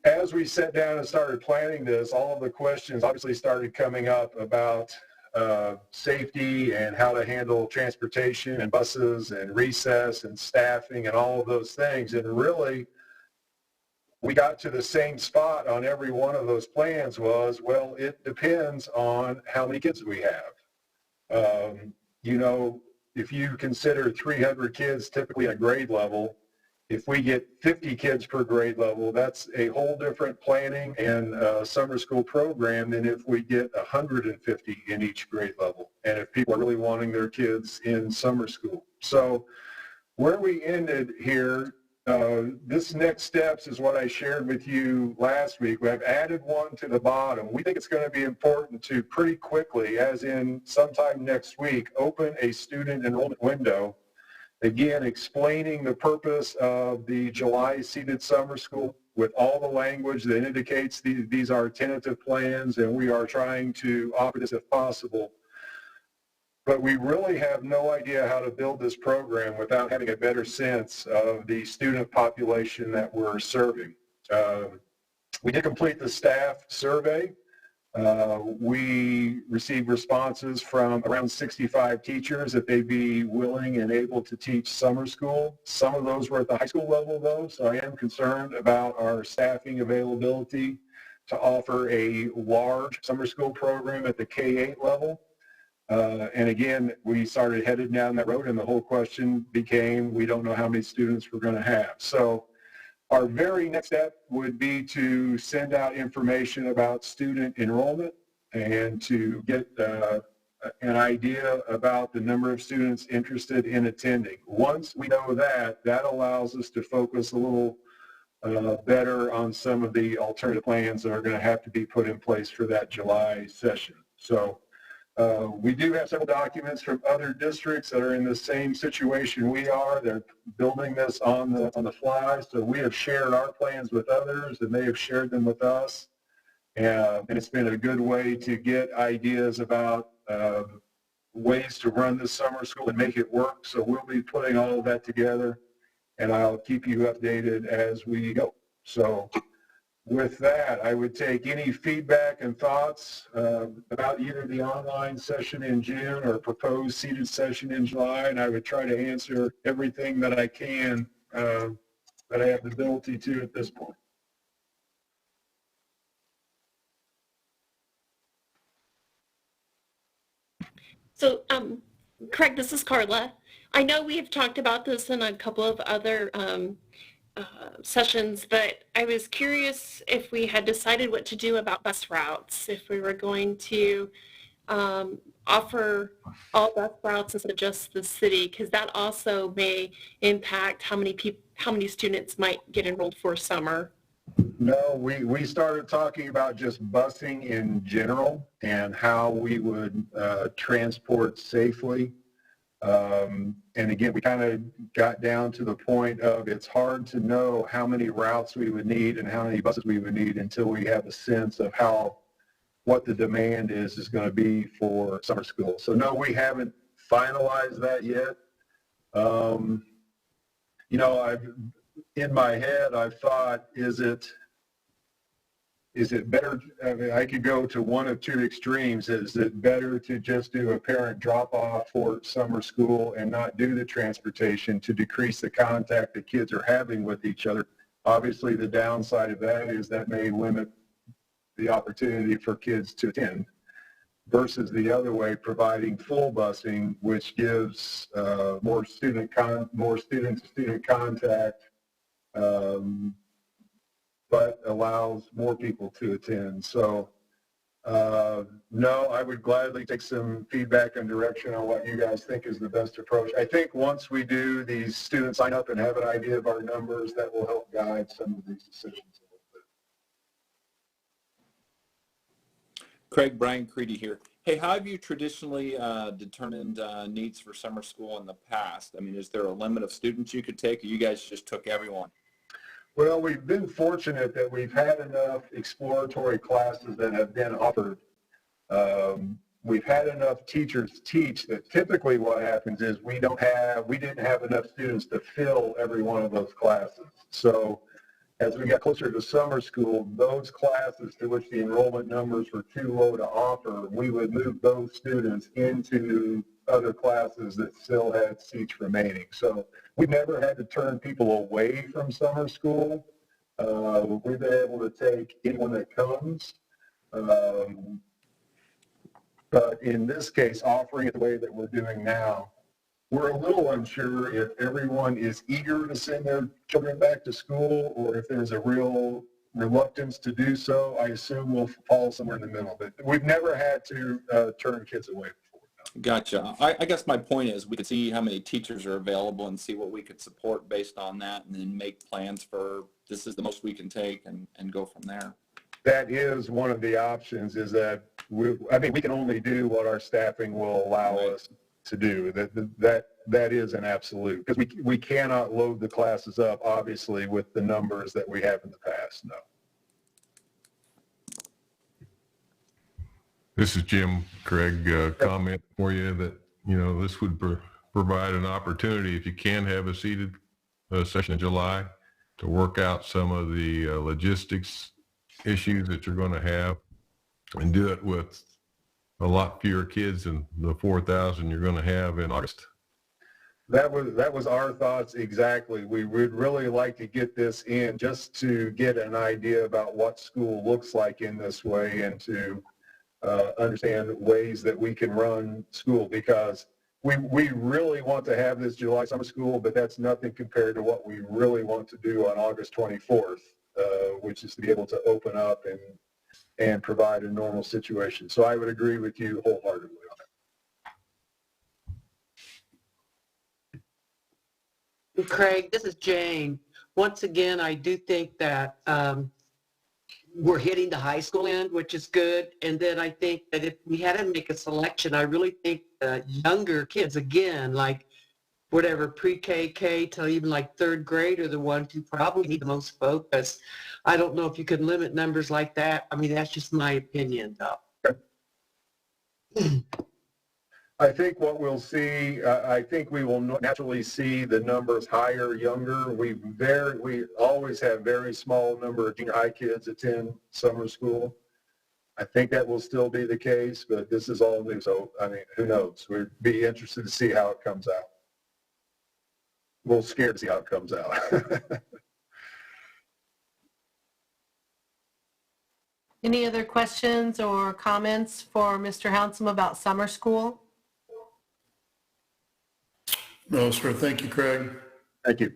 As we sat down and started planning this, all of the questions obviously started coming up about safety and how to handle transportation and buses and recess and staffing and all of those things. And really, we got to the same spot on every one of those plans was, well, it depends on how many kids we have. If you consider 300 kids typically at grade level, if we get 50 kids per grade level, that's a whole different planning and summer school program than if we get 150 in each grade level, and if people are really wanting their kids in summer school. So where we ended here, this next steps is what I shared with you last week. I've added one to the bottom. We think it's going to be important to pretty quickly, as in sometime next week, open a student enrollment window. Again, explaining the purpose of the July seated summer school with all the language that indicates these are tentative plans and we are trying to offer this if possible. But we really have no idea how to build this program without having a better sense of the student population that we're serving. We did complete the staff survey. We received responses from around 65 teachers that they'd be willing and able to teach summer school. Some of those were at the high school level, though, so I am concerned about our staffing availability to offer a large summer school program at the K-8 level. And again, we started headed down that road, and the whole question became, we don't know how many students we're going to have. So our very next step would be to send out information about student enrollment and to get an idea about the number of students interested in attending. Once we know that, that allows us to focus a little better on some of the alternative plans that are going to have to be put in place for that July session. So we do have several documents from other districts that are in the same situation we are. They're building this on the fly. So we have shared our plans with others, and they have shared them with us. And it's been a good way to get ideas about ways to run this summer school and make it work. So we'll be putting all of that together, and I'll keep you updated as we go. So with that, I would take any feedback and thoughts about either the online session in June or proposed seated session in July, and I would try to answer everything that I can that I have the ability to at this point. So, Craig, this is Carla. I know we have talked about this in a couple of other sessions, but I was curious if we had decided what to do about bus routes, if we were going to offer all bus routes instead of just the city, because that also may impact how many students might get enrolled for summer. No, we started talking about just busing in general and how we would transport safely. And again, we kind of got down to the point of it's hard to know how many routes we would need and how many buses we would need until we have a sense of what the demand is going to be for summer school. So no, we haven't finalized that yet. You know, in my head, I've thought, is it better? I mean, I could go to one of two extremes. Is it better to just do a parent drop-off for summer school and not do the transportation to decrease the contact that kids are having with each other? Obviously, the downside of that is that may limit the opportunity for kids to attend, versus the other way, providing full busing, which gives more student to student contact, but allows more people to attend. So no, I would gladly take some feedback and direction on what you guys think is the best approach. I think once we do these students sign up and have an idea of our numbers, that will help guide some of these decisions. Craig, Brian Creedy here. Hey, how have you traditionally determined needs for summer school in the past? I mean, is there a limit of students you could take, or you guys just took everyone? Well, we've been fortunate that we've had enough exploratory classes that have been offered. We've had enough teachers teach that typically what happens is we didn't have enough students to fill every one of those classes. So as we got closer to summer school, those classes to which the enrollment numbers were too low to offer, we would move those students into other classes that still had seats remaining. So we've never had to turn people away from summer school. We've been able to take anyone that comes. But in this case, offering it the way that we're doing now, we're a little unsure if everyone is eager to send their children back to school or if there's a real reluctance to do so. I assume we'll fall somewhere in the middle. But we've never had to turn kids away before. No. Gotcha. I guess my point is we could see how many teachers are available and see what we could support based on that, and then make plans for this is the most we can take and go from there. That is one of the options, is that we can only do what our staffing will allow us to do. That is an absolute, because we cannot load the classes up, obviously, with the numbers that we have in the past. No. This is Jim. Craig, comment for you that, this would provide an opportunity, if you can have a seated session in July, to work out some of the logistics issues that you're going to have, and do it with a lot fewer kids than the 4,000 you're going to have in August. That was our thoughts exactly. We would really like to get this in just to get an idea about what school looks like in this way, and to understand ways that we can run school, because we really want to have this July summer school, but that's nothing compared to what we really want to do on August 24th, which is to be able to open up and provide a normal situation. So I would agree with you wholeheartedly on that. Craig, this is Jane. Once again, I do think that we're hitting the high school end, which is good. And then I think that if we had to make a selection, I really think younger kids, again, like whatever, pre-K, K till even like third grade, are the ones who probably need the most focus. I don't know if you could limit numbers like that. I mean, that's just my opinion, though. I think what we'll see, I think we will naturally see the numbers higher, younger. We always have very small number of junior high kids attend summer school. I think that will still be the case, but this is all new. So, I mean, who knows? We'd be interested to see how it comes out. little scared to see how it comes out. Any other questions or comments for Mr. Hounsome about summer school? No, sir. Thank you, Craig. Thank you.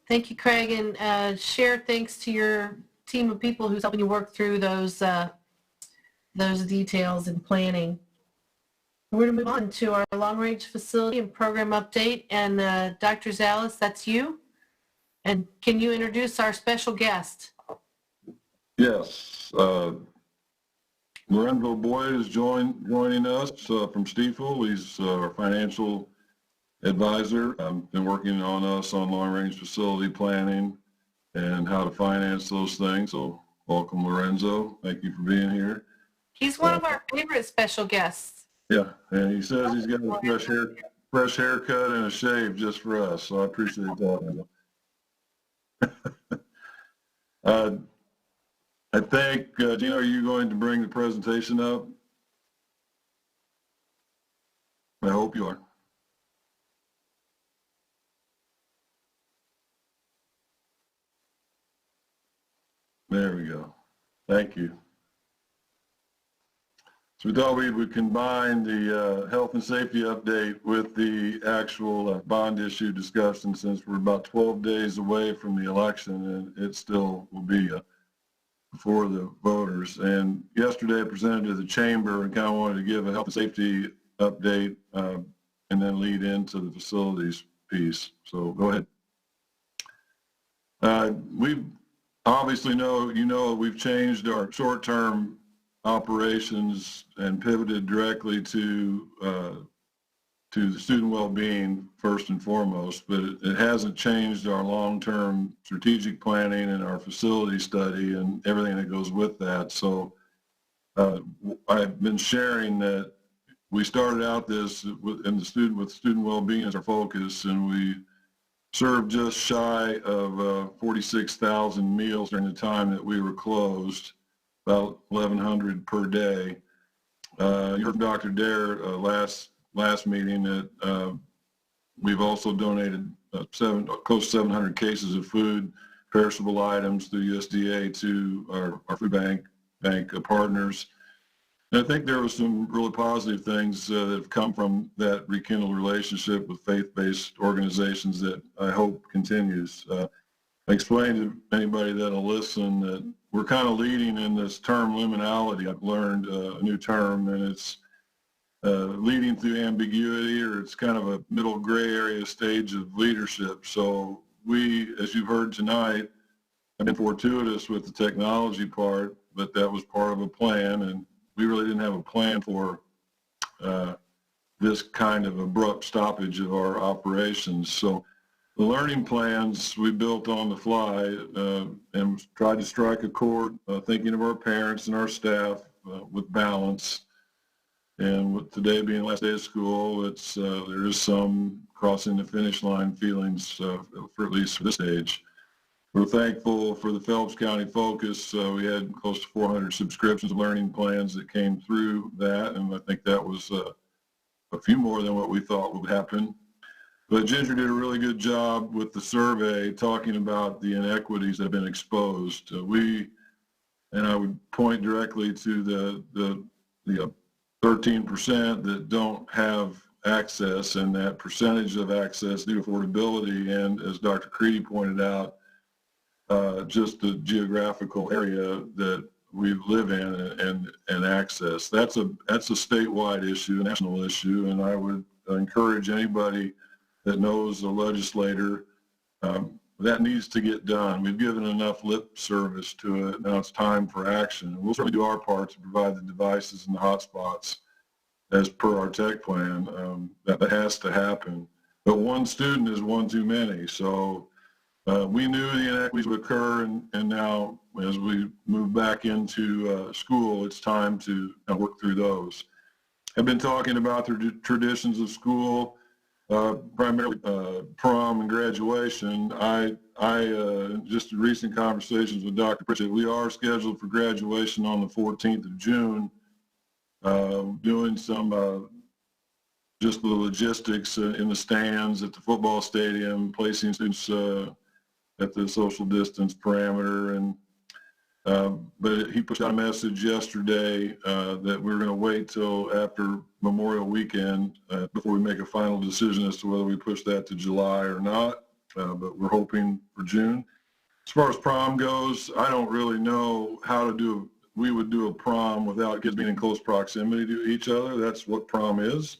Thank you, Craig, and share thanks to your team of people who's helping you work through those details and planning. We're going to move on to our long-range facility and program update, and Dr. Zales, that's you. And can you introduce our special guest? Yes. Lorenzo Boyd is joining us from Stiefel. He's our financial advisor. Been working on us on long-range facility planning and how to finance those things. So welcome, Lorenzo. Thank you for being here. He's one of our favorite special guests. Yeah, and he says he's got a fresh haircut and a shave just for us. So I appreciate that. I think, Gina, are you going to bring the presentation up? I hope you are. There we go. Thank you. So we thought we would combine the health and safety update with the actual bond issue discussion, since we're about 12 days away from the election and it still will be before the voters. And yesterday I presented to the chamber and kind of wanted to give a health and safety update and then lead into the facilities piece. So go ahead. We obviously know we've changed our short-term operations and pivoted directly to the student well-being first and foremost, but it hasn't changed our long-term strategic planning and our facility study and everything that goes with that. So I've been sharing that we started out this with student well-being as our focus, and we served just shy of 46,000 meals during the time that we were closed, about 1,100 per day. You heard Dr. Dare last meeting that we've also donated close to 700 cases of food, perishable items through USDA to our food bank partners. And I think there were some really positive things that have come from that rekindled relationship with faith-based organizations that I hope continues. I explained to anybody that'll listen that we're kind of leading in this term liminality. I've learned a new term, and it's leading through ambiguity, or it's kind of a middle gray area stage of leadership. So we, as you've heard tonight, have been fortuitous with the technology part, but that was part of a plan, and we really didn't have a plan for this kind of abrupt stoppage of our operations. So the learning plans we built on the fly and tried to strike a chord, thinking of our parents and our staff with balance. And with today being the last day of school, there is some crossing the finish line feelings for at least for this age. We're thankful for the Phelps County focus. We had close to 400 subscriptions of learning plans that came through that, and I think that was a few more than what we thought would happen. But Ginger did a really good job with the survey talking about the inequities that have been exposed. And I would point directly to the 13% that don't have access, and that percentage of access due to affordability, and as Dr. Creedy pointed out, just the geographical area that we live in and access. That's a statewide issue, a national issue, and I would encourage anybody that knows a legislator, that needs to get done. We've given enough lip service to it. Now it's time for action. We'll certainly do our part to provide the devices and the hotspots as per our tech plan. That has to happen. But one student is one too many. So we knew the inequities would occur, and now as we move back into school, it's time to work through those. I've been talking about the traditions of school, primarily prom and graduation. I just in recent conversations with Dr. Pritchett, we are scheduled for graduation on the 14th of June, doing some just the logistics in the stands at the football stadium, placing students at the social distance parameter. And but he put out a message yesterday that we're going to wait till after Memorial Weekend before we make a final decision as to whether we push that to July or not. But we're hoping for June. As far as prom goes, I don't really know how to do. We would do a prom without kids being in close proximity to each other. That's what prom is.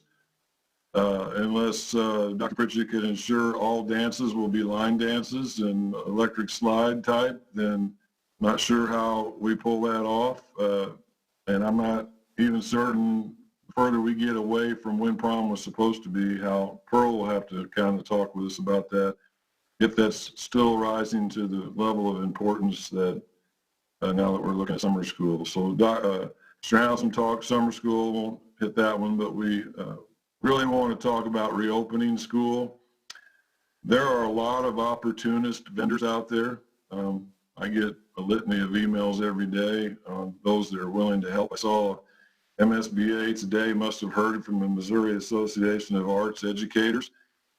Unless Dr. Pritchett can ensure all dances will be line dances and electric slide type, then not sure how we pull that off. And I'm not even certain, the further we get away from when prom was supposed to be, how Pearl will have to kind of talk with us about that, if that's still rising to the level of importance that now that we're looking at summer school. So Mr. Howsam talked summer school, won't hit that one, but we really want to talk about reopening school. There are a lot of opportunist vendors out there. I get a litany of emails every day on those that are willing to help. I saw MSBA today must have heard from the Missouri Association of Arts Educators,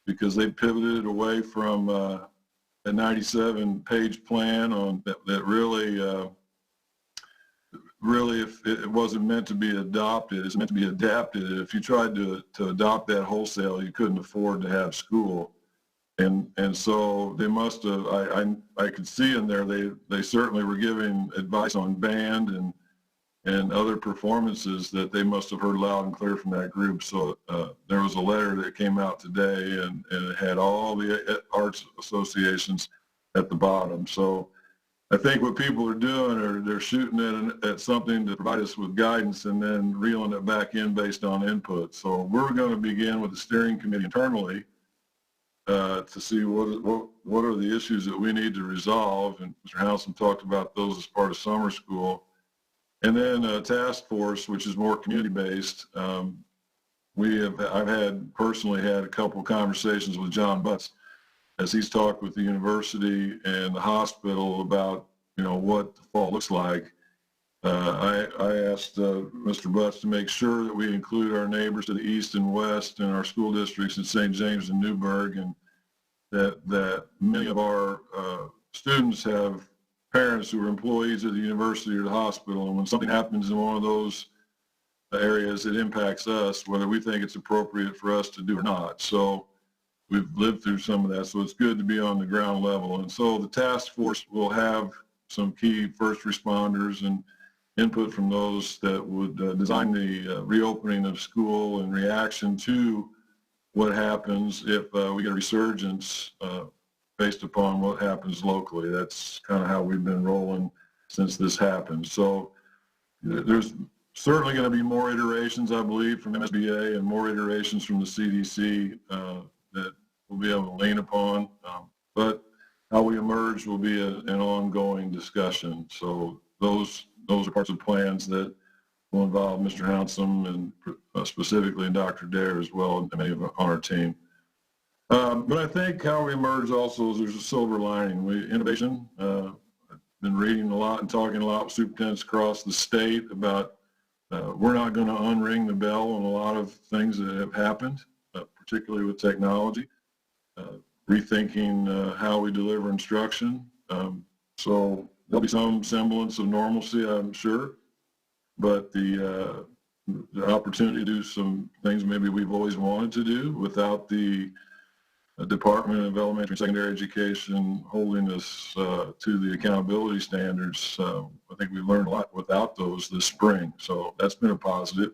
because they pivoted away from a 97-page plan on that really, if it wasn't meant to be adopted, it's meant to be adapted. If you tried to adopt that wholesale, you couldn't afford to have school. And so they must have, I could see in there, they certainly were giving advice on band and other performances that they must have heard loud and clear from that group. So there was a letter that came out today, and it had all the arts associations at the bottom. So I think what people are doing are they're shooting at something to provide us with guidance and then reeling it back in based on input. So we're going to begin with the steering committee internally to see what are the issues that we need to resolve. And Mr. Howsam talked about those as part of summer school. And then a task force, which is more community-based. I've personally had a couple of conversations with John Butts as he's talked with the university and the hospital about, what the fall looks like. I asked Mr. Butts to make sure that we include our neighbors to the east and west and our school districts in St. James and Newburgh, and that many of our students have parents who are employees of the university or the hospital, and when something happens in one of those areas, it impacts us, whether we think it's appropriate for us to do or not. So we've lived through some of that, so it's good to be on the ground level. And so the task force will have some key first responders and input from those that would design the reopening of school in reaction to what happens if we get a resurgence based upon what happens locally. That's kind of how we've been rolling since this happened. So there's certainly going to be more iterations, I believe, from MSBA and more iterations from the CDC that we'll be able to lean upon. But how we emerge will be an ongoing discussion. So those are parts of plans that will involve Mr. Howsam and specifically Dr. Dare as well, and many on our team. But I think how we emerge also is there's a silver lining. Innovation. I've been reading a lot and talking a lot with superintendents across the state about we're not going to unring the bell on a lot of things that have happened, particularly with technology. Rethinking how we deliver instruction. So there'll be some semblance of normalcy, I'm sure, but the opportunity to do some things maybe we've always wanted to do without the Department of Elementary and Secondary Education holding us to the accountability standards. I think we learned a lot without those this spring, so that's been a positive.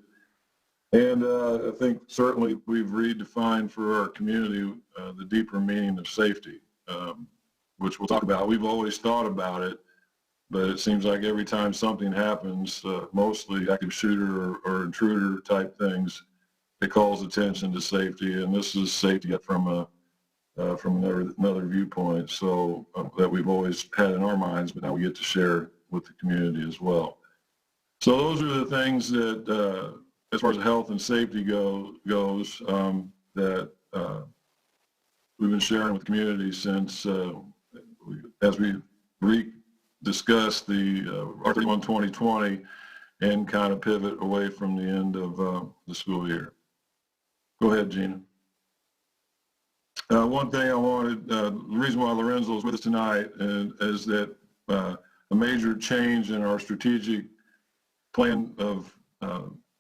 And I think certainly we've redefined for our community the deeper meaning of safety, which we'll talk about. We've always thought about it, but it seems like every time something happens, mostly active shooter or intruder type things, it calls attention to safety. And this is safety from another viewpoint, so that we've always had in our minds, but now we get to share with the community as well. So those are the things that as far as health and safety goes, that we've been sharing with the community since, as we discussed the R31 2020 and kind of pivot away from the end of the school year. Go ahead, Gina. One thing I wanted, the reason why Lorenzo is with us tonight is that a major change in our strategic plan of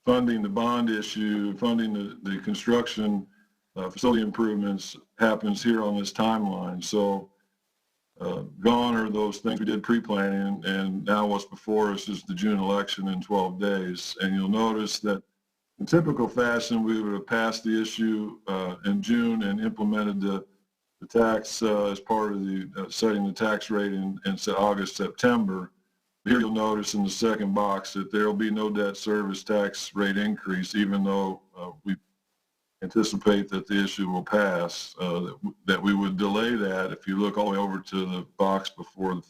funding the bond issue, funding the construction facility improvements happens here on this timeline. So gone are those things we did pre-planning, and now what's before us is the June election in 12 days. And you'll notice that in typical fashion, we would have passed the issue in June and implemented the tax as part of the setting the tax rate in August, September. Here you'll notice in the second box that there will be no debt service tax rate increase, even though we anticipate that the issue will pass, that we would delay that. If you look all the way over to the box before on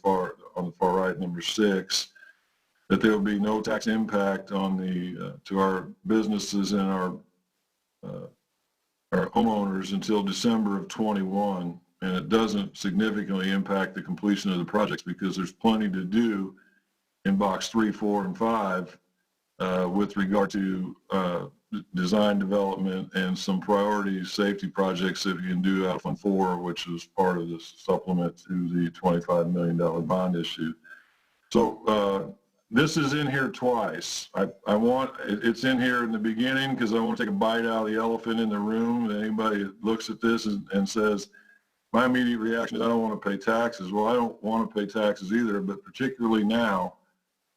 the far right, number 6, that there will be no tax impact on to our businesses and our homeowners until December of 21, and it doesn't significantly impact the completion of the projects because there's plenty to do in box 3, 4, and 5 with regard to design development and some priority safety projects that you can do out of Fund 4, which is part of this supplement to the $25 million bond issue. So this is in here twice. It's in here in the beginning because I want to take a bite out of the elephant in the room. Anybody that looks at this and says, my immediate reaction is I don't want to pay taxes. Well, I don't want to pay taxes either, but particularly now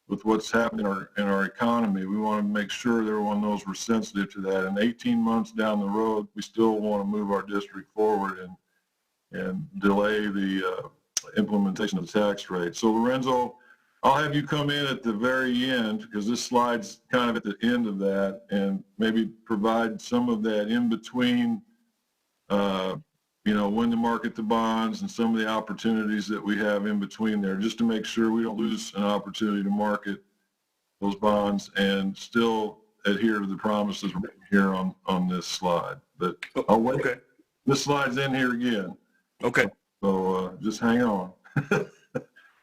with what's happening in our economy, we want to make sure that everyone knows we're sensitive to that. And 18 months down the road, we still want to move our district forward and delay the implementation of the tax rate. So Lorenzo, I'll have you come in at the very end because this slide's kind of at the end of that, and maybe provide some of that in between, when to market the bonds and some of the opportunities that we have in between there, just to make sure we don't lose an opportunity to market those bonds and still adhere to the promises here on this slide. But I'll wait. Okay. This slide's in here again. Okay. So just hang on.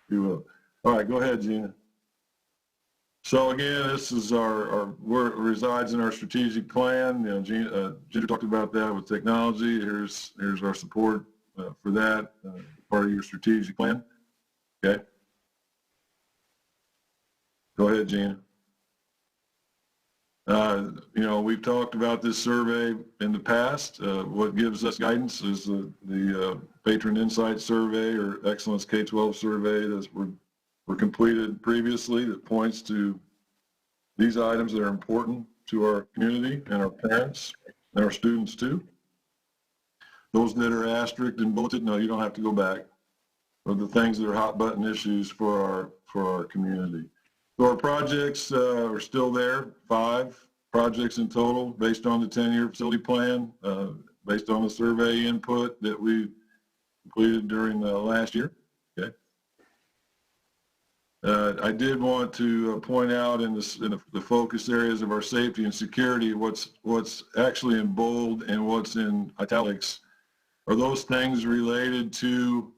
You will. All right, go ahead, Gina. So again, this is where it resides in our strategic plan. Gina talked about that with technology. Here's our support for that, part of your strategic plan. Okay. Go ahead, Gina. We've talked about this survey in the past. What gives us guidance is the Patron Insight Survey or Excellence K-12 Survey that were completed previously that points to these items that are important to our community and our parents and our students too. Those that are asterisked and bulleted, no, you don't have to go back, are the things that are hot button issues for our community. So our projects are still there, 5 projects in total based on the 10-year facility plan, based on the survey input that we completed during the last year. Okay. I did want to point out in the focus areas of our safety and security, what's actually in bold and what's in italics are those things related to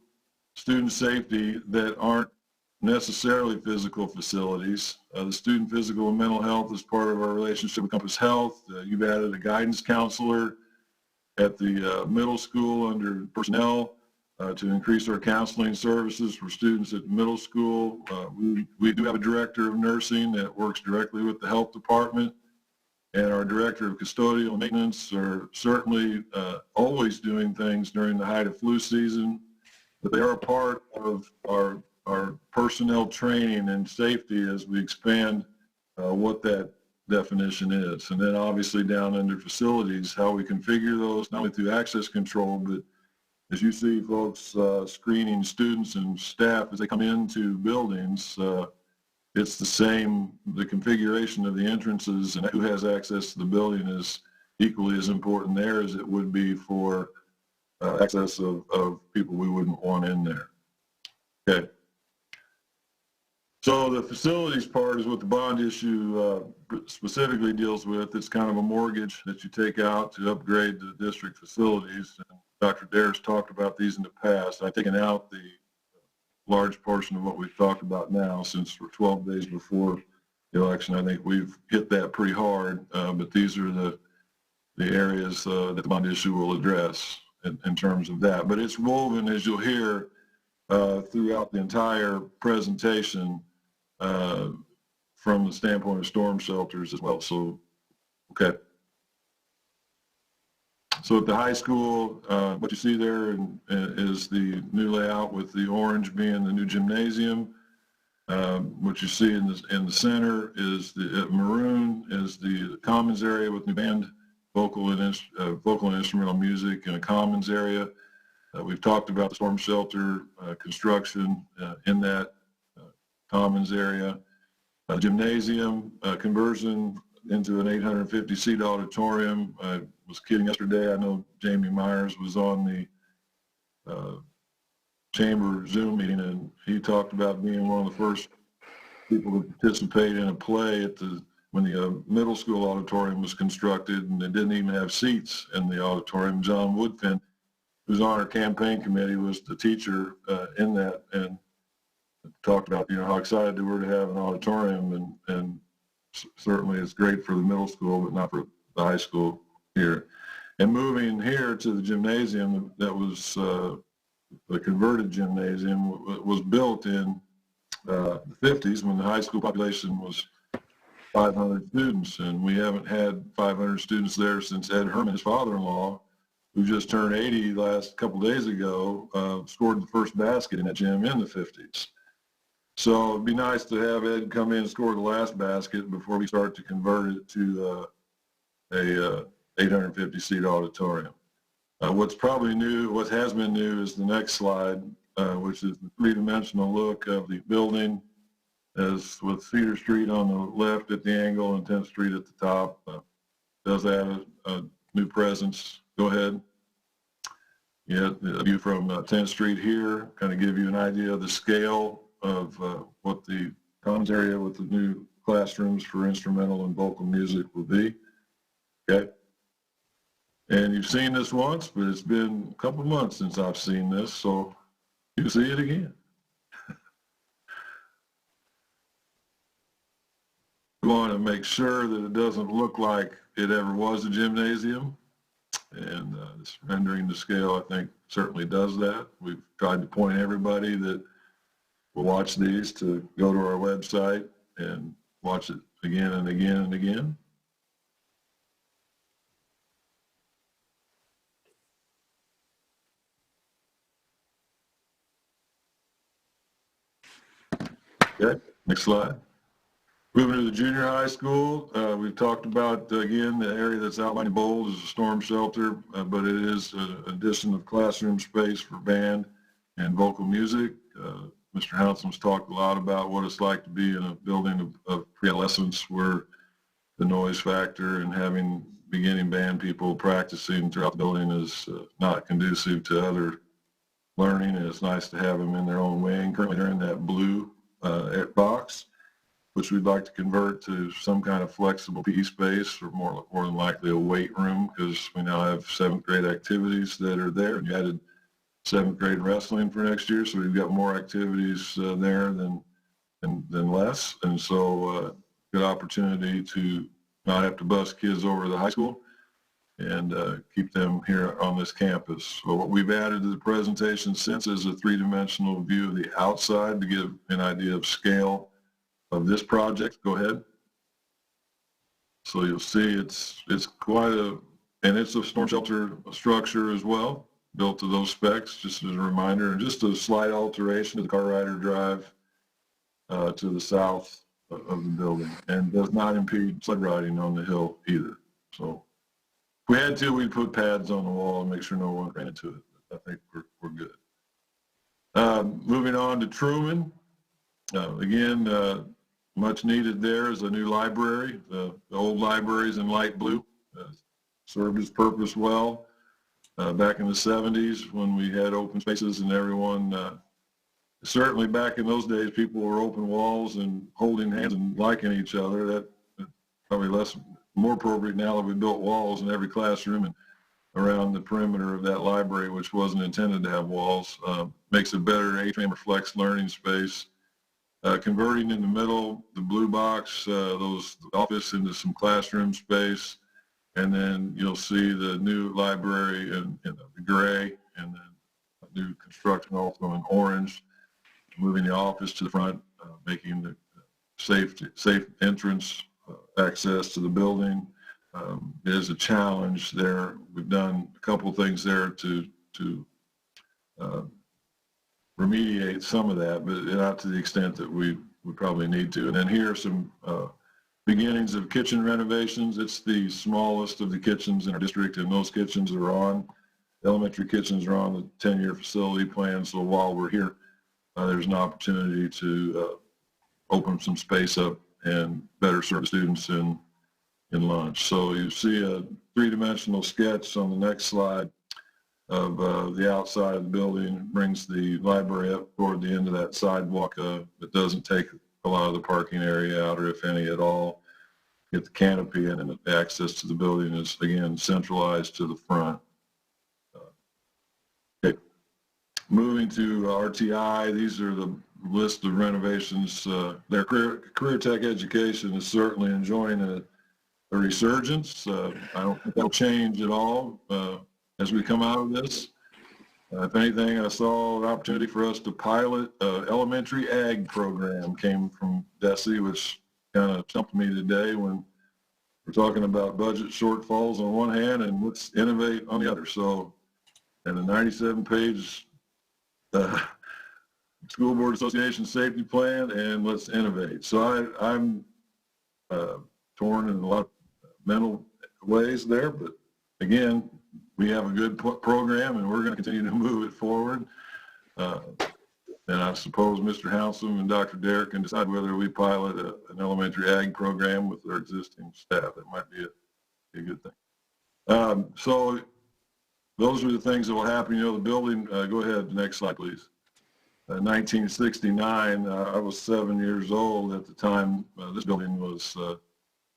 student safety that aren't necessarily physical facilities. The student physical and mental health is part of our relationship with Compass Health. You've added a guidance counselor at the middle school under personnel to increase our counseling services for students at middle school. We do have a director of nursing that works directly with the health department, and our director of custodial maintenance are certainly always doing things during the height of flu season, but they are a part of our personnel training and safety as we expand what that definition is. And then obviously down under facilities, how we configure those, not only through access control, but as you see folks screening students and staff as they come into buildings, it's the same, the configuration of the entrances and who has access to the building is equally as important there as it would be for access of people we wouldn't want in there. Okay. So the facilities part is what the bond issue specifically deals with. It's kind of a mortgage that you take out to upgrade the district facilities. And Dr. Dare's talked about these in the past. I've taken out the large portion of what we've talked about now since we're 12 days before the election. I think we've hit that pretty hard, but these are the areas that the bond issue will address in terms of that. But it's woven, as you'll hear, throughout the entire presentation from the standpoint of storm shelters as well. So, okay. So at the high school, what you see there is the new layout with the orange being the new gymnasium. What you see in the center is the maroon is the commons area with new band, vocal and instrumental music, and a commons area. We've talked about the storm shelter construction in that commons area. Gymnasium conversion into an 850-seat auditorium. I was kidding yesterday. I know Jamie Myers was on the chamber Zoom meeting, and he talked about being one of the first people to participate in a play at when the middle school auditorium was constructed, and they didn't even have seats in the auditorium. John Woodfin, who's on our campaign committee, was the teacher in that, and talked about how excited they were to have an auditorium, and certainly it's great for the middle school, but not for the high school here. And moving here to the gymnasium, that was the converted gymnasium, was built in the 50s when the high school population was 500 students, and we haven't had 500 students there since Ed Herman, his father-in-law, who just turned 80 last couple days ago, scored the first basket in that gym in the 50s. So it'd be nice to have Ed come in and score the last basket before we start to convert it to a 850-seat auditorium. What's probably new, what has been new, is the next slide, which is the three-dimensional look of the building, as with Cedar Street on the left at the angle and 10th Street at the top. Does add a new presence. Go ahead. Yeah, a view from 10th Street here, kind of give you an idea of the scale of what the commons area with the new classrooms for instrumental and vocal music will be. Okay. And you've seen this once, but it's been a couple of months since I've seen this, so you see it again. We want to make sure that it doesn't look like it ever was a gymnasium, and this rendering to scale, I think, certainly does that. We've tried to point everybody that will watch these to go to our website and watch it again and again and again. Okay, next slide. Moving to the junior high school, we've talked about, again, the area that's outlined in bold is a storm shelter, but it is an addition of classroom space for band and vocal music. Mr. Hounsom's talked a lot about what it's like to be in a building of pre-adolescence where the noise factor and having beginning band people practicing throughout the building is not conducive to other learning, and it's nice to have them in their own wing. Currently they're in that blue box, which we'd like to convert to some kind of flexible PE space, or more than likely a weight room, because we now have 7th grade activities that are there, and you added 7th grade wrestling for next year, so we've got more activities there than less, and so good opportunity to not have to bus kids over to the high school and keep them here on this campus. So what we've added to the presentation since is a three-dimensional view of the outside to give an idea of scale of this project. Go ahead. So you'll see it's quite and it's a storm shelter structure as well, built to those specs, just as a reminder, and just a slight alteration to the car rider drive to the south of the building, and does not impede sled riding on the hill either. So if we had to, we'd put pads on the wall and make sure no one ran into it. I think we're good. Moving on to Truman. Again, much needed there is a new library. The old libraries in light blue served its purpose well. Back in the 70s when we had open spaces and everyone, certainly back in those days, people were open walls and holding hands and liking each other. That probably more appropriate now that we built walls in every classroom and around the perimeter of that library, which wasn't intended to have walls. Makes a better atrium or flex learning space. Converting in the middle, the blue box, those office into some classroom space. and then you'll see the new library in the gray, and then new construction also in orange, moving the office to the front, making the safe entrance access to the building. It is a challenge there. We've done a couple of things there to remediate some of that, but not to the extent that we probably need to. And then here are some beginnings of kitchen renovations. It's the smallest of the kitchens in our district, and those kitchens are on. Elementary kitchens are on the 10-year facility plan, so while we're here, there's an opportunity to open some space up and better serve the students in lunch. So you see a three-dimensional sketch on the next slide of the outside of the building. Brings the library up toward the end of that sidewalk. It doesn't take a lot of the parking area out, or if any at all. Get the canopy in, and the access to the building is, again, centralized to the front. Okay. Moving to RTI, these are the list of renovations. Their career tech education is certainly enjoying a resurgence. I don't think that'll change at all as we come out of this. If anything, I saw an opportunity for us to pilot an elementary ag program. Came from DESE, which kind of stumped me today when we're talking about budget shortfalls on one hand and let's innovate on the other. So, and a 97-page School Board Association safety plan, and let's innovate. So I'm torn in a lot of mental ways there, but again, we have a good program, and we're going to continue to move it forward. And I suppose Mr. Housum and Dr. Derrick can decide whether we pilot an elementary ag program with our existing staff. That might be a good thing. So those are the things that will happen. You know, the building, go ahead, next slide, please. 1969, I was 7 years old at the time this building was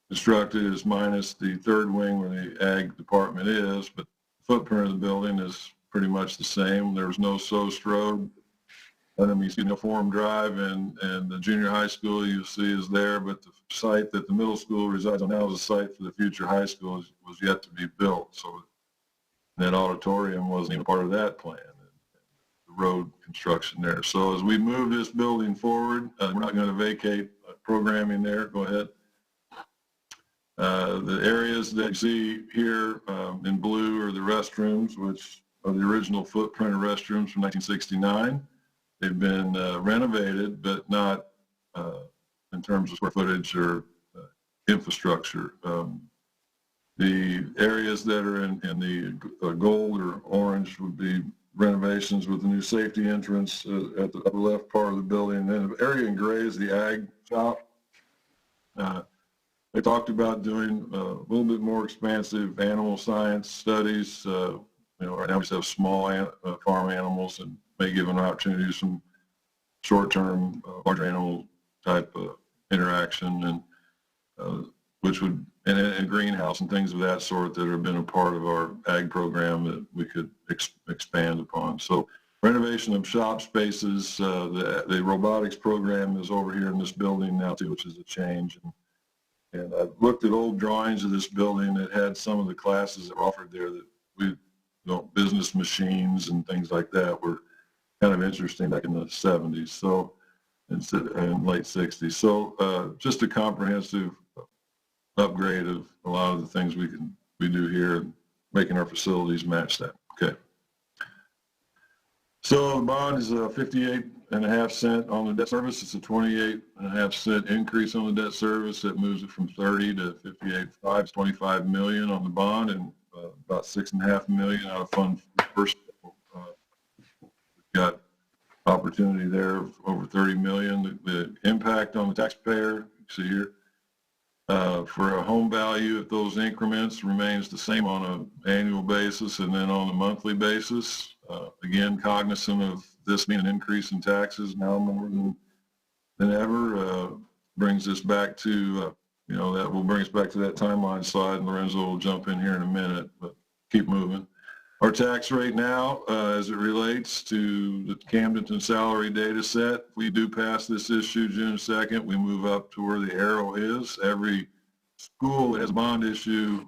constructed. Is minus the third wing where the ag department is, but the footprint of the building is pretty much the same. There was no Soest Road. Form Drive and the junior high school you see is there, but the site that the middle school resides on now is a site for the future high school was yet to be built. So that auditorium wasn't even part of that plan. The road construction there. So as we move this building forward, we're not going to vacate programming there. Go ahead. The areas that you see here in blue are the restrooms, which are the original footprint of restrooms from 1969. They've been renovated, but not in terms of square footage or infrastructure. The areas that are in the gold or orange would be renovations with the new safety entrance at the upper left part of the building. And then the area in gray is the ag shop. They talked about doing a little bit more expansive animal science studies. You know, right now we just have small farm animals, and may give an opportunity to do some short-term larger animal type interaction, and which would, and greenhouse and things of that sort that have been a part of our ag program that we could expand upon. So renovation of shop spaces, the robotics program is over here in this building now too, which is a change. And I've looked at old drawings of this building that had some of the classes that were offered there that we, business machines and things like that were kind of interesting back in the 70s, so, and late 60s. So just a comprehensive upgrade of a lot of the things we do here, and making our facilities match that. Okay. So the bond is 58.5 cents on the debt service. It's a 28.5 cent increase on the debt service. That moves it from 30 to 58.5. It's 25 million on the bond, and about 6.5 million out of fund first. We've got opportunity there of over 30 million. The impact on the taxpayer, you see here, for a home value, if those increments remains the same on an annual basis and then on a monthly basis. Again, cognizant of this being an increase in taxes now more than ever, brings us back to, that will bring us back to that timeline slide, and Lorenzo will jump in here in a minute, but keep moving. Our tax rate now, as it relates to the Camdenton salary data set, we do pass this issue June 2nd, we move up to where the arrow is. Every school that has a bond issue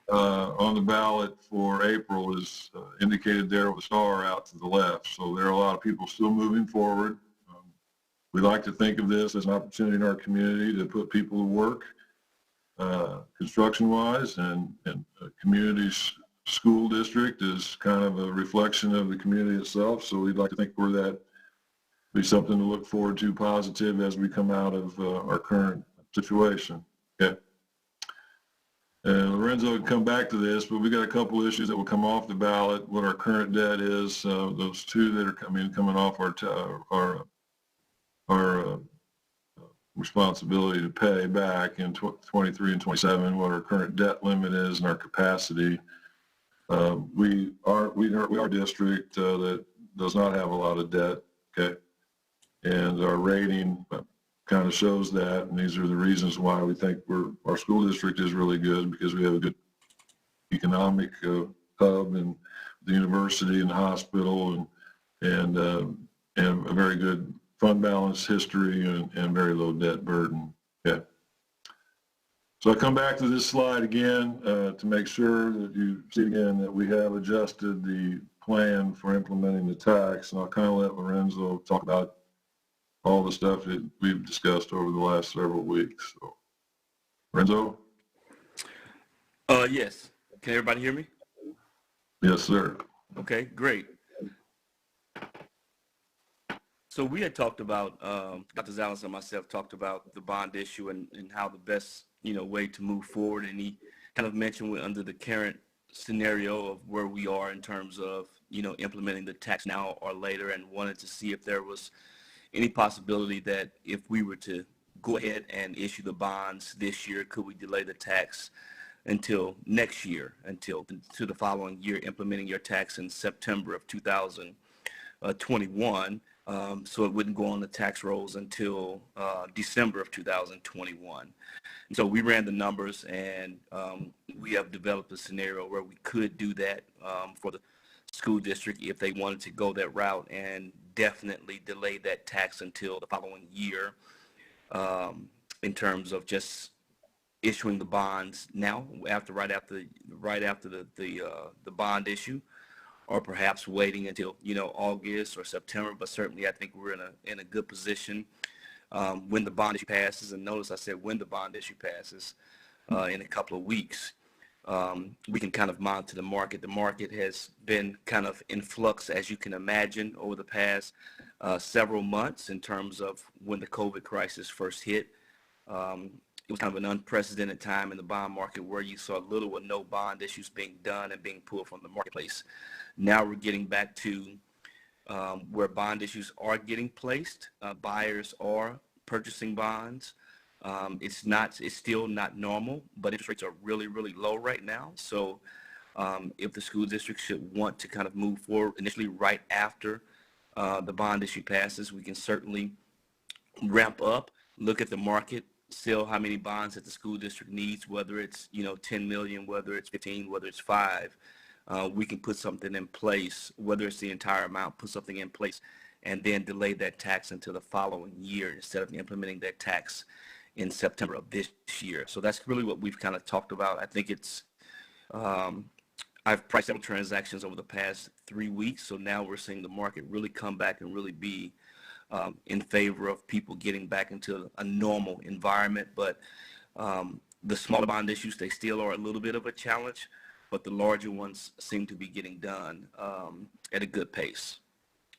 on the ballot for April is indicated there with a star out to the left. So there are a lot of people still moving forward. We like to think of this as an opportunity in our community to put people to work construction-wise, and community's school district is kind of a reflection of the community itself. So we'd like to think we're that, be something to look forward to positive as we come out of our current situation. Okay. And Lorenzo would come back to this, but we got a couple issues that will come off the ballot. What our current debt is, those two that are coming off our responsibility to pay back in 23 and 27, what our current debt limit is and our capacity. We are a district that does not have a lot of debt, okay? And our rating kind of shows that, and these are the reasons why we think our school district is really good, because we have a good economic hub and the university and the hospital, and a very good fund balance history and very low debt burden. Yeah. So I come back to this slide again to make sure that you see again that we have adjusted the plan for implementing the tax, and I'll kind of let Lorenzo talk about all the stuff that we've discussed over the last several weeks. So, Lorenzo? Yes. Can everybody hear me? Yes, sir. Okay, great. So we had talked about, Dr. Zallis and myself talked about the bond issue and how the best, way to move forward. And he kind of mentioned we're under the current scenario of where we are in terms of, implementing the tax now or later, and wanted to see if there was any possibility that if we were to go ahead and issue the bonds this year, could we delay the tax until next year, to the following year, implementing your tax in September of 2021, so it wouldn't go on the tax rolls until December of 2021. And so we ran the numbers, and we have developed a scenario where we could do that for the school district if they wanted to go that route, and definitely delay that tax until the following year, in terms of just issuing the bonds now, right after the bond issue, or perhaps waiting until August or September. But certainly I think we're in a good position when the bond issue passes. And notice I said when the bond issue passes in a couple of weeks. We can kind of monitor the market. The market has been kind of in flux, as you can imagine, over the past several months in terms of when the COVID crisis first hit. It was kind of an unprecedented time in the bond market where you saw little or no bond issues being done and being pulled from the marketplace. Now we're getting back to where bond issues are getting placed. Buyers are purchasing bonds. It's still not normal, but interest rates are really, really low right now. So if the school district should want to kind of move forward initially right after the bond issue passes, we can certainly ramp up, look at the market, sell how many bonds that the school district needs, whether it's 10 million, whether it's 15, whether it's 5. We can put something in place, whether it's the entire amount, put something in place, and then delay that tax until the following year instead of implementing that tax in September of this year. So that's really what we've kind of talked about. I think it's, I've priced several transactions over the past 3 weeks. So now we're seeing the market really come back and really be in favor of people getting back into a normal environment. But the smaller bond issues, they still are a little bit of a challenge, but the larger ones seem to be getting done at a good pace.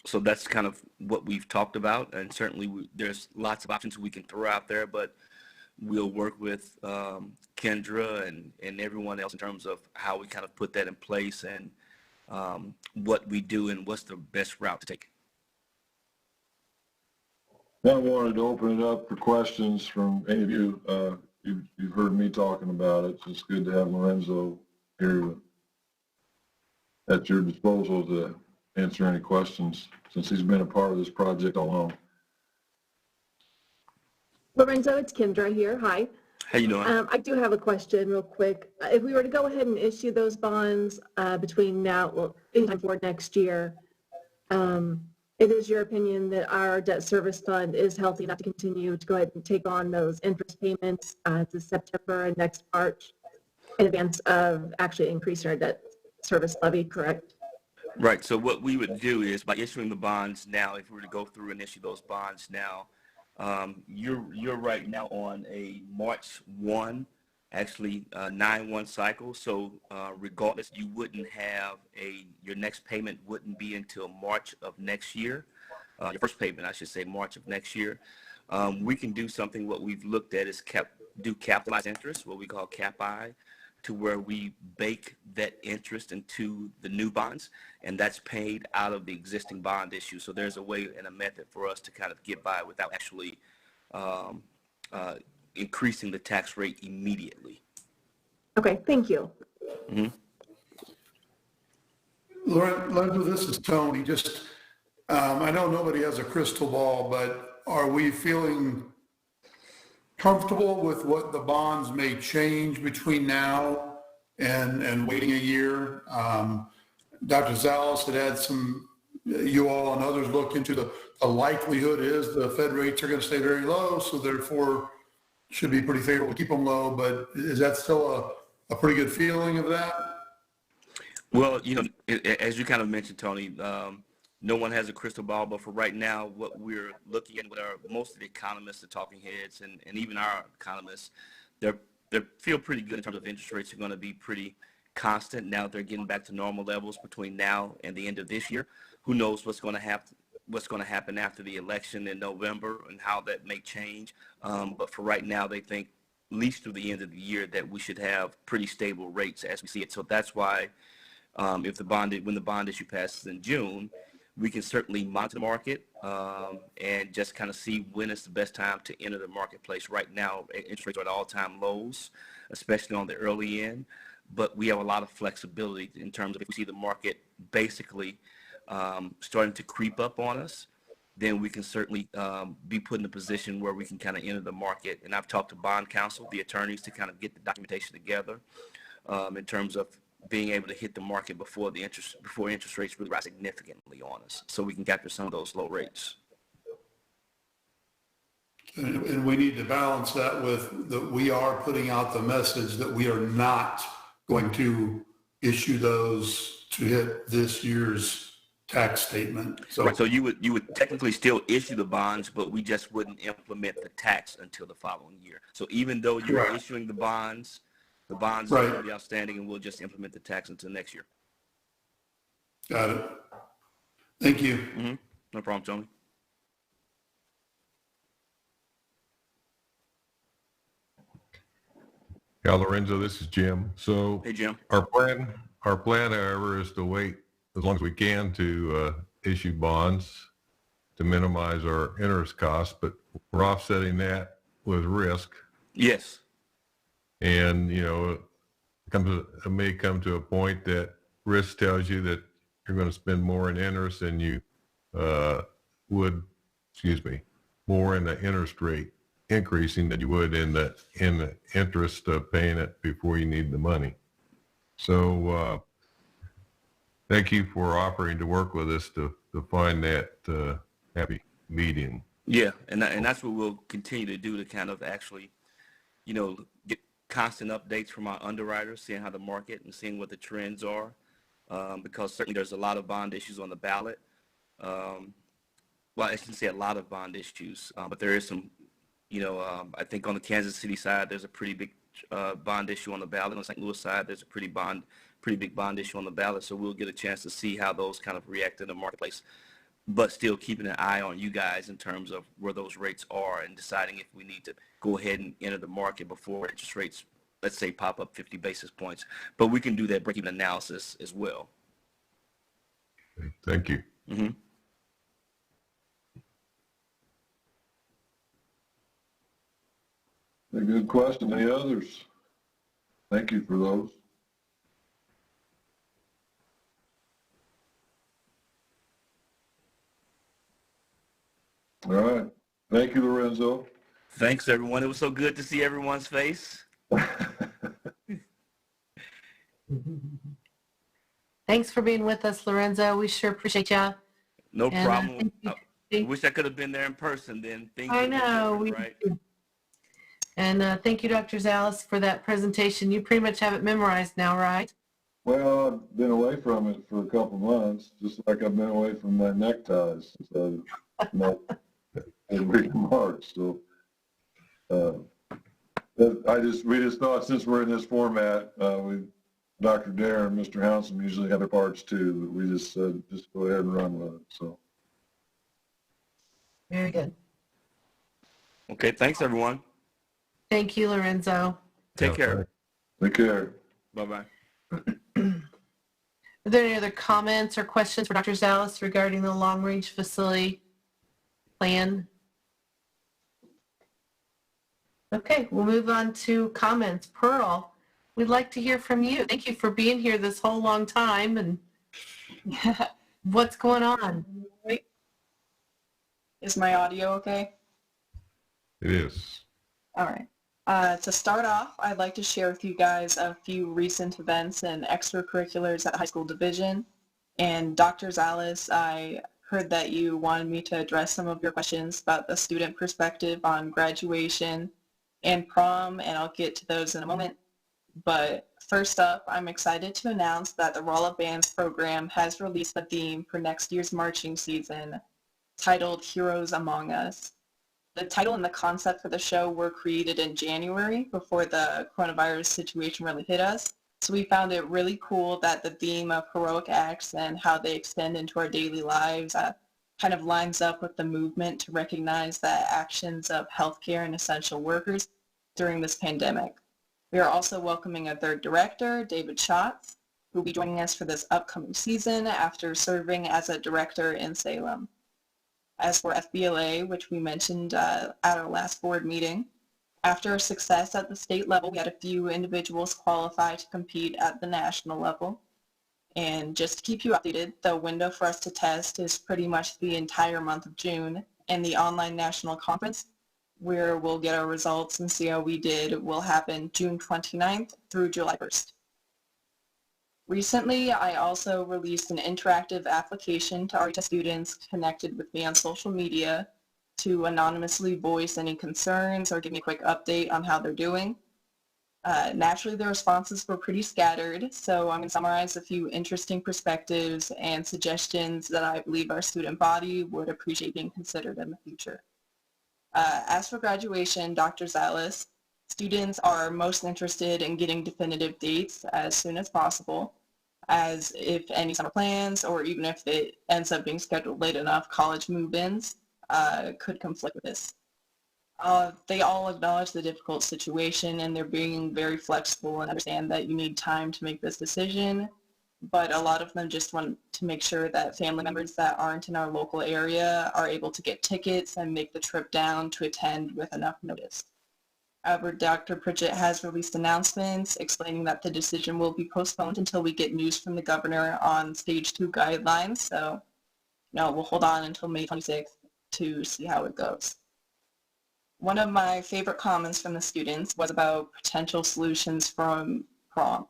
So that's kind of what we've talked about, and certainly there's lots of options we can throw out there, but we'll work with Kendra and everyone else in terms of how we kind of put that in place and what we do and what's the best route to take. I wanted to open it up for questions from any of you. You've heard me talking about it, so it's good to have Lorenzo here at your disposal to answer any questions, since he's been a part of this project all along. Lorenzo, it's Kendra here. Hi. How you doing? I do have a question real quick. If we were to go ahead and issue those bonds between now, well, anytime for next year, it is your opinion that our debt service fund is healthy enough to continue to go ahead and take on those interest payments to September and next March? in advance of actually increasing our debt service levy, correct? Right. So what we would do is by issuing the bonds now, if we were to go through and issue those bonds now, you're right now on a March 1, actually 9/1 cycle. So regardless, you wouldn't have your next payment wouldn't be until March of next year. Your first payment, I should say, March of next year. We can do something. What we've looked at is do capitalized interest, what we call CAP-I, to where we bake that interest into the new bonds, and that's paid out of the existing bond issue. So there's a way and a method for us to kind of get by without actually increasing the tax rate immediately. Okay, thank you. Mm-hmm. Lorenzo, this is Tony. Just, I know nobody has a crystal ball, but are we feeling comfortable with what the bonds may change between now and waiting a year? Dr. Zales had some, you all and others looked into the likelihood is the Fed rates are going to stay very low, so therefore should be pretty favorable to keep them low. But is that still a pretty good feeling of that? Well, as you kind of mentioned, Tony, no one has a crystal ball, but for right now, what we're looking at with most of the economists, the talking heads, and even our economists, they feel pretty good in terms of interest rates are going to be pretty constant. Now they're getting back to normal levels between now and the end of this year. Who knows what's going to happen after the election in November and how that may change. But for right now, they think at least through the end of the year that we should have pretty stable rates as we see it. So that's why when the bond issue passes in June, we can certainly monitor the market and just kind of see when is the best time to enter the marketplace. Right now, interest rates are at all-time lows, especially on the early end. But we have a lot of flexibility in terms of if we see the market basically starting to creep up on us, then we can certainly be put in a position where we can kind of enter the market. And I've talked to bond counsel, the attorneys, to kind of get the documentation together in terms of being able to hit the market before interest rates really rise significantly on us, so we can capture some of those low rates. And we need to balance that with that we are putting out the message that we are not going to issue those to hit this year's tax statement. So, right, so you would technically still issue the bonds, but we just wouldn't implement the tax until the following year. So even though you're issuing the bonds are going to be outstanding, and we'll just implement the tax until next year. Got it. Thank you. Mm-hmm. No problem, Tony. Yeah, Lorenzo, this is Jim. So hey, Jim. Our plan, however, is to wait as long as we can to issue bonds to minimize our interest costs, but we're offsetting that with risk. Yes. And, it may come to a point that risk tells you that you're going to spend more in interest than you more in the interest rate increasing than you would in the interest of paying it before you need the money. So thank you for offering to work with us to find that happy medium. Yeah, and that's what we'll continue to do, to kind of actually, get constant updates from our underwriters, seeing how the market and seeing what the trends are, because certainly there's a lot of bond issues on the ballot. Well, I shouldn't say a lot of bond issues, but there is some, I think on the Kansas City side, there's a pretty big bond issue on the ballot. On the St. Louis side, there's a pretty big bond issue on the ballot. So we'll get a chance to see how those kind of react in the marketplace, but still keeping an eye on you guys in terms of where those rates are and deciding if we need to go ahead and enter the market before interest rates, let's say, pop up 50 basis points. But we can do that break-even analysis as well. Thank you. Mm-hmm. A good question. Any others? Thank you for those. All right. Thank you, Lorenzo. Thanks, everyone. It was so good to see everyone's face. Thanks for being with us, Lorenzo. We sure appreciate you. No problem. I wish I could have been there in person then. I know. Right? And thank you, Dr. Zalis, for that presentation. You pretty much have it memorized now, right? Well, I've been away from it for a couple months, just like I've been away from my neckties since in March. So we just thought, since we're in this format, Dr. Dare and Mr. Hounsom usually have their parts too, but we just said just go ahead and run with it. So Very good. Okay, thanks everyone. Thank you, Lorenzo. Take care. take care. Bye-bye. Are there any other comments or questions for Dr. Zalis regarding the long-range facility plan? Okay, we'll move on to comments. Pearl, we'd like to hear from you. Thank you for being here this whole long time, and what's going on? Is my audio okay? It is. All right. To start off, I'd like to share with you guys a few recent events and extracurriculars at the high school division. And Dr. Zalis, I heard that you wanted me to address some of your questions about the student perspective on graduation and prom, and I'll get to those in a moment. But first up, I'm excited to announce that the Rolla Bands program has released a theme for next year's marching season titled Heroes Among Us. The title and the concept for the show were created in January before the coronavirus situation really hit us. So we found it really cool that the theme of heroic acts and how they extend into our daily lives kind of lines up with the movement to recognize the actions of healthcare and essential workers during this pandemic. We are also welcoming a third director, David Schatz, who will be joining us for this upcoming season after serving as a director in Salem. As for FBLA, which we mentioned at our last board meeting, after our success at the state level, we had a few individuals qualify to compete at the national level. And just to keep you updated, the window for us to test is pretty much the entire month of June, and the online national conference, where we'll get our results and see how we did, will happen June 29th through July 1st. Recently, I also released an interactive application to RHS students connected with me on social media to anonymously voice any concerns or give me a quick update on how they're doing. Naturally, the responses were pretty scattered, so I'm going to summarize a few interesting perspectives and suggestions that I believe our student body would appreciate being considered in the future. As for graduation, Dr. Zalis, students are most interested in getting definitive dates as soon as possible, as if any summer plans, or even if it ends up being scheduled late enough, college move-ins could conflict with this. They all acknowledge the difficult situation, and they're being very flexible and understand that you need time to make this decision, but a lot of them just want to make sure that family members that aren't in our local area are able to get tickets and make the trip down to attend with enough notice. However, Dr. Pritchett has released announcements explaining that the decision will be postponed until we get news from the governor on stage 2 guidelines, so we'll hold on until May 26th to see how it goes. One of my favorite comments from the students was about potential solutions from prom.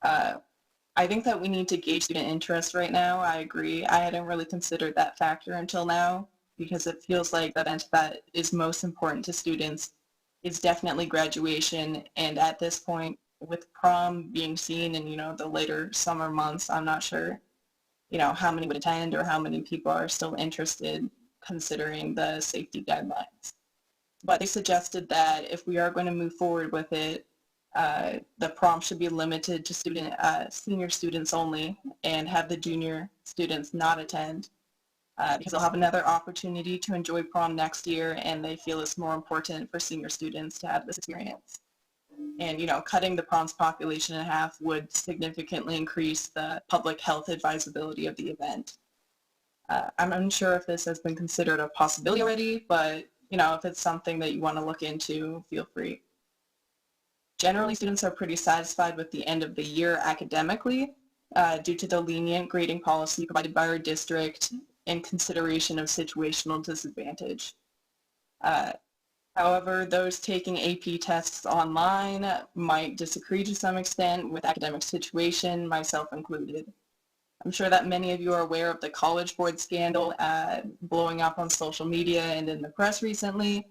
I think that we need to gauge student interest right now. I agree. I hadn't really considered that factor until now, because it feels like the event that is most important to students is definitely graduation. And at this point, with prom being seen in, the later summer months, I'm not sure, how many would attend or how many people are still interested considering the safety guidelines. But they suggested that if we are going to move forward with it, the prom should be limited to senior students only, and have the junior students not attend, because they'll have another opportunity to enjoy prom next year, and they feel it's more important for senior students to have this experience. And, cutting the prom's population in half would significantly increase the public health advisability of the event. I'm unsure if this has been considered a possibility already, but, if it's something that you want to look into, feel free. Generally, students are pretty satisfied with the end of the year academically due to the lenient grading policy provided by our district in consideration of situational disadvantage. However, those taking AP tests online might disagree to some extent with academic situation, myself included. I'm sure that many of you are aware of the College Board scandal blowing up on social media and in the press recently,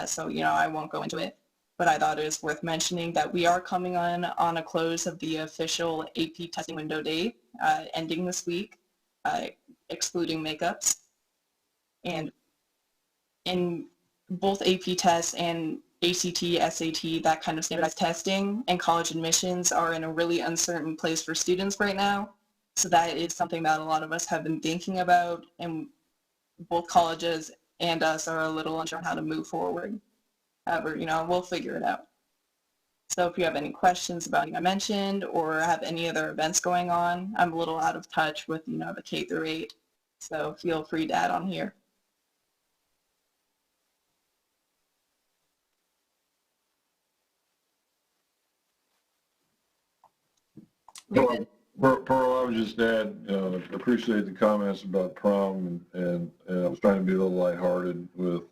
so I won't go into it. but I thought it was worth mentioning that we are coming on a close of the official AP testing window date, ending this week, excluding makeups. And in both AP tests and ACT, SAT, that kind of standardized testing and college admissions are in a really uncertain place for students right now. So that is something that a lot of us have been thinking about, and both colleges and us are a little unsure on how to move forward. However, we'll figure it out. So if you have any questions about anything I mentioned or have any other events going on, I'm a little out of touch with, the K through 8. So feel free to add on here. Pearl, I would just add, appreciate the comments about prom, and I was trying to be a little lighthearted with,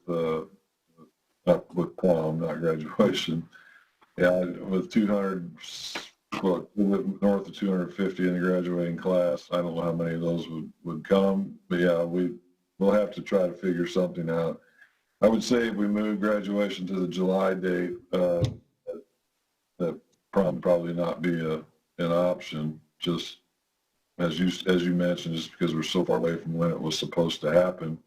not with prom, not graduation. Yeah, with 200, well, north of 250 in the graduating class, I don't know how many of those would come, but yeah, we'll have to try to figure something out. I would say if we move graduation to the July date, that prom would probably not be an option, just as you mentioned, just because we're so far away from when it was supposed to happen.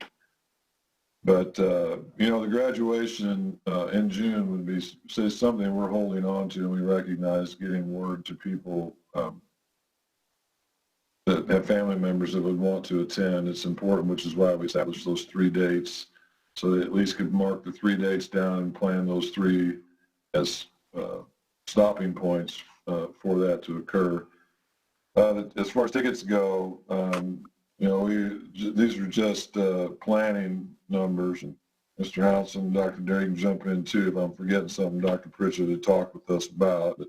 But the graduation in June would be something we're holding on to, and we recognize getting word to people that have family members that would want to attend. It's important, which is why we established those 3 dates, so they at least could mark the 3 dates down and plan those 3 as stopping points for that to occur. As far as tickets go, these are just planning numbers. And Mr. Hounson, Dr. Derry can jump in too if I'm forgetting something Dr. Pritchett had talked with us about. But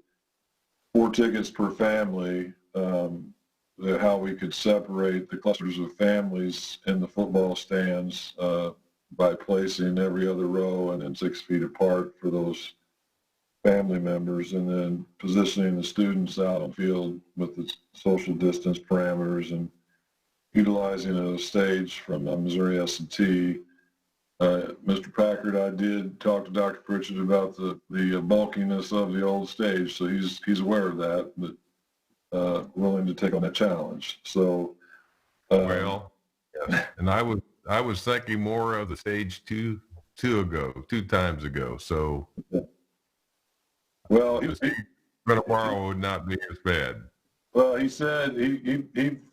4 tickets per family, how we could separate the clusters of families in the football stands by placing every other row and then 6 feet apart for those family members, and then positioning the students out on field with the social distance parameters and utilizing a stage from Missouri S&T. Mr. Packard, I did talk to Dr. Pritchett about the bulkiness of the old stage, so he's aware of that, but willing to take on that challenge. So, Well, and I was thinking more of the stage two times ago. So, well, but tomorrow would not be as bad. Well, he said he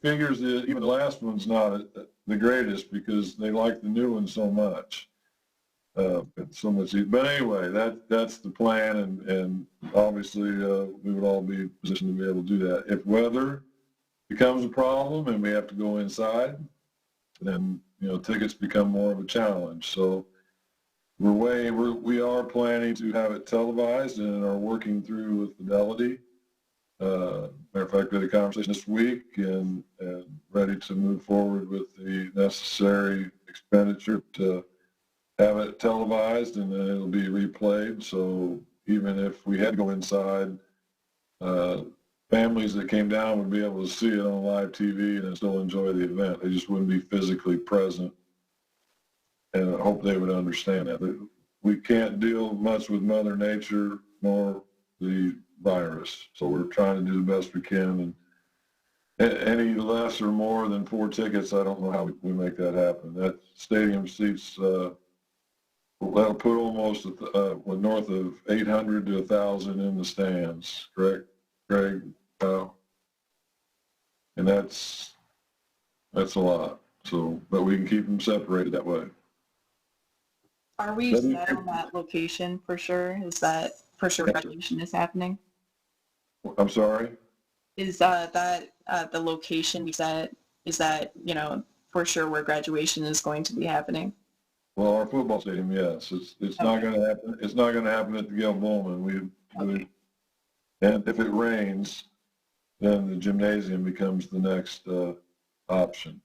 figures that even the last one's not the greatest because they like the new one so much. But anyway, that's the plan, and obviously we would all be positioned to be able to do that. If weather becomes a problem and we have to go inside, then tickets become more of a challenge. So we are planning to have it televised and are working through with Fidelity. Matter of fact, we had a conversation this week and ready to move forward with the necessary expenditure to have it televised, and then it'll be replayed. So even if we had to go inside, families that came down would be able to see it on live TV and still enjoy the event. They just wouldn't be physically present. And I hope they would understand that. We can't deal much with Mother Nature nor the virus. So we're trying to do the best we can. And any less or more than 4 tickets, I don't know how we make that happen. That stadium seats, that'll put almost north of 800 to 1,000 in the stands, correct, Greg? And that's a lot. So, but we can keep them separated that way. Are we set on that location for sure? Is that for sure graduation is happening? I'm sorry? Is that the location we set? Is that, for sure where graduation is going to be happening? Well, our football stadium, yes. It's not going to happen. It's not going to happen at the Gail Bowman. And if it rains, then the gymnasium becomes the next option.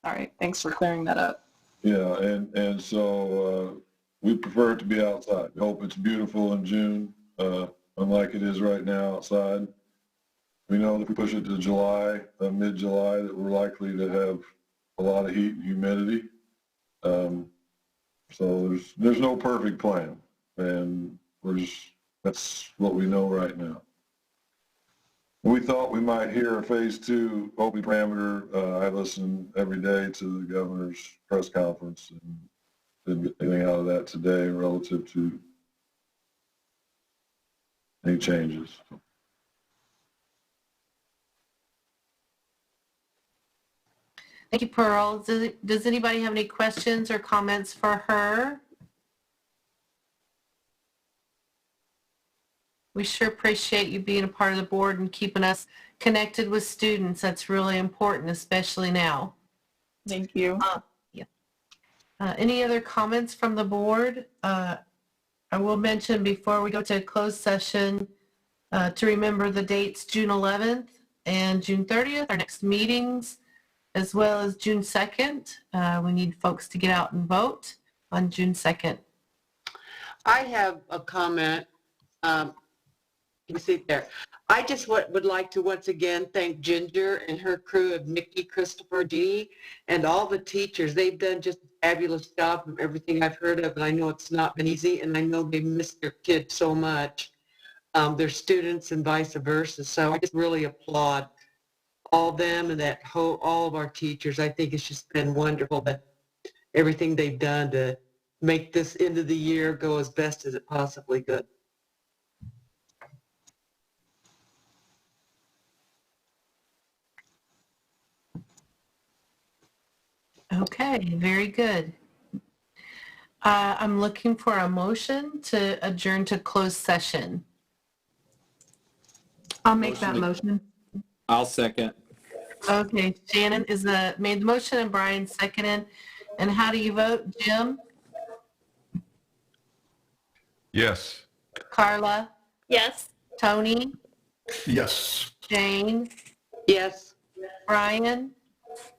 All right. Thanks for clearing that up. Yeah, and so we prefer it to be outside. We hope it's beautiful in June, unlike it is right now outside. We know that if we push it to July, mid-July, that we're likely to have a lot of heat and humidity. So there's no perfect plan, and we're just That's what we know right now. We thought we might hear a phase 2 open parameter. I listen every day to the governor's press conference and didn't get anything out of that today relative to any changes. Thank you, Pearl. Does anybody have any questions or comments for her? We sure appreciate you being a part of the board and keeping us connected with students. That's really important, especially now. Thank you. Any other comments from the board? I will mention before we go to a closed session to remember the dates June 11th and June 30th, our next meetings, as well as June 2nd. We need folks to get out and vote on June 2nd. I have a comment. You see there. I just would like to once again thank Ginger and her crew of Nikki, Christopher, Dee, and all the teachers. They've done just a fabulous job from everything I've heard of, and I know it's not been easy, and I know they miss their kids so much, their students and vice versa. So I just really applaud all them and all of our teachers. I think it's just been wonderful that everything they've done to make this end of the year go as best as it possibly could. Okay, very good. I'm looking for a motion to adjourn to closed session. I'll make that motion. I'll second. Okay, Shannon made the motion and Brian seconded. And how do you vote, Jim? Yes. Carla? Yes. Tony? Yes. Jane? Yes. Brian?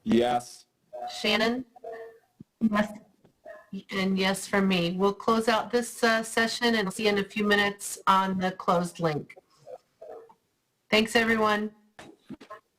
Yes. Shannon? Yes. And yes for me. We'll close out this session and see you in a few minutes on the closed link. Thanks, everyone.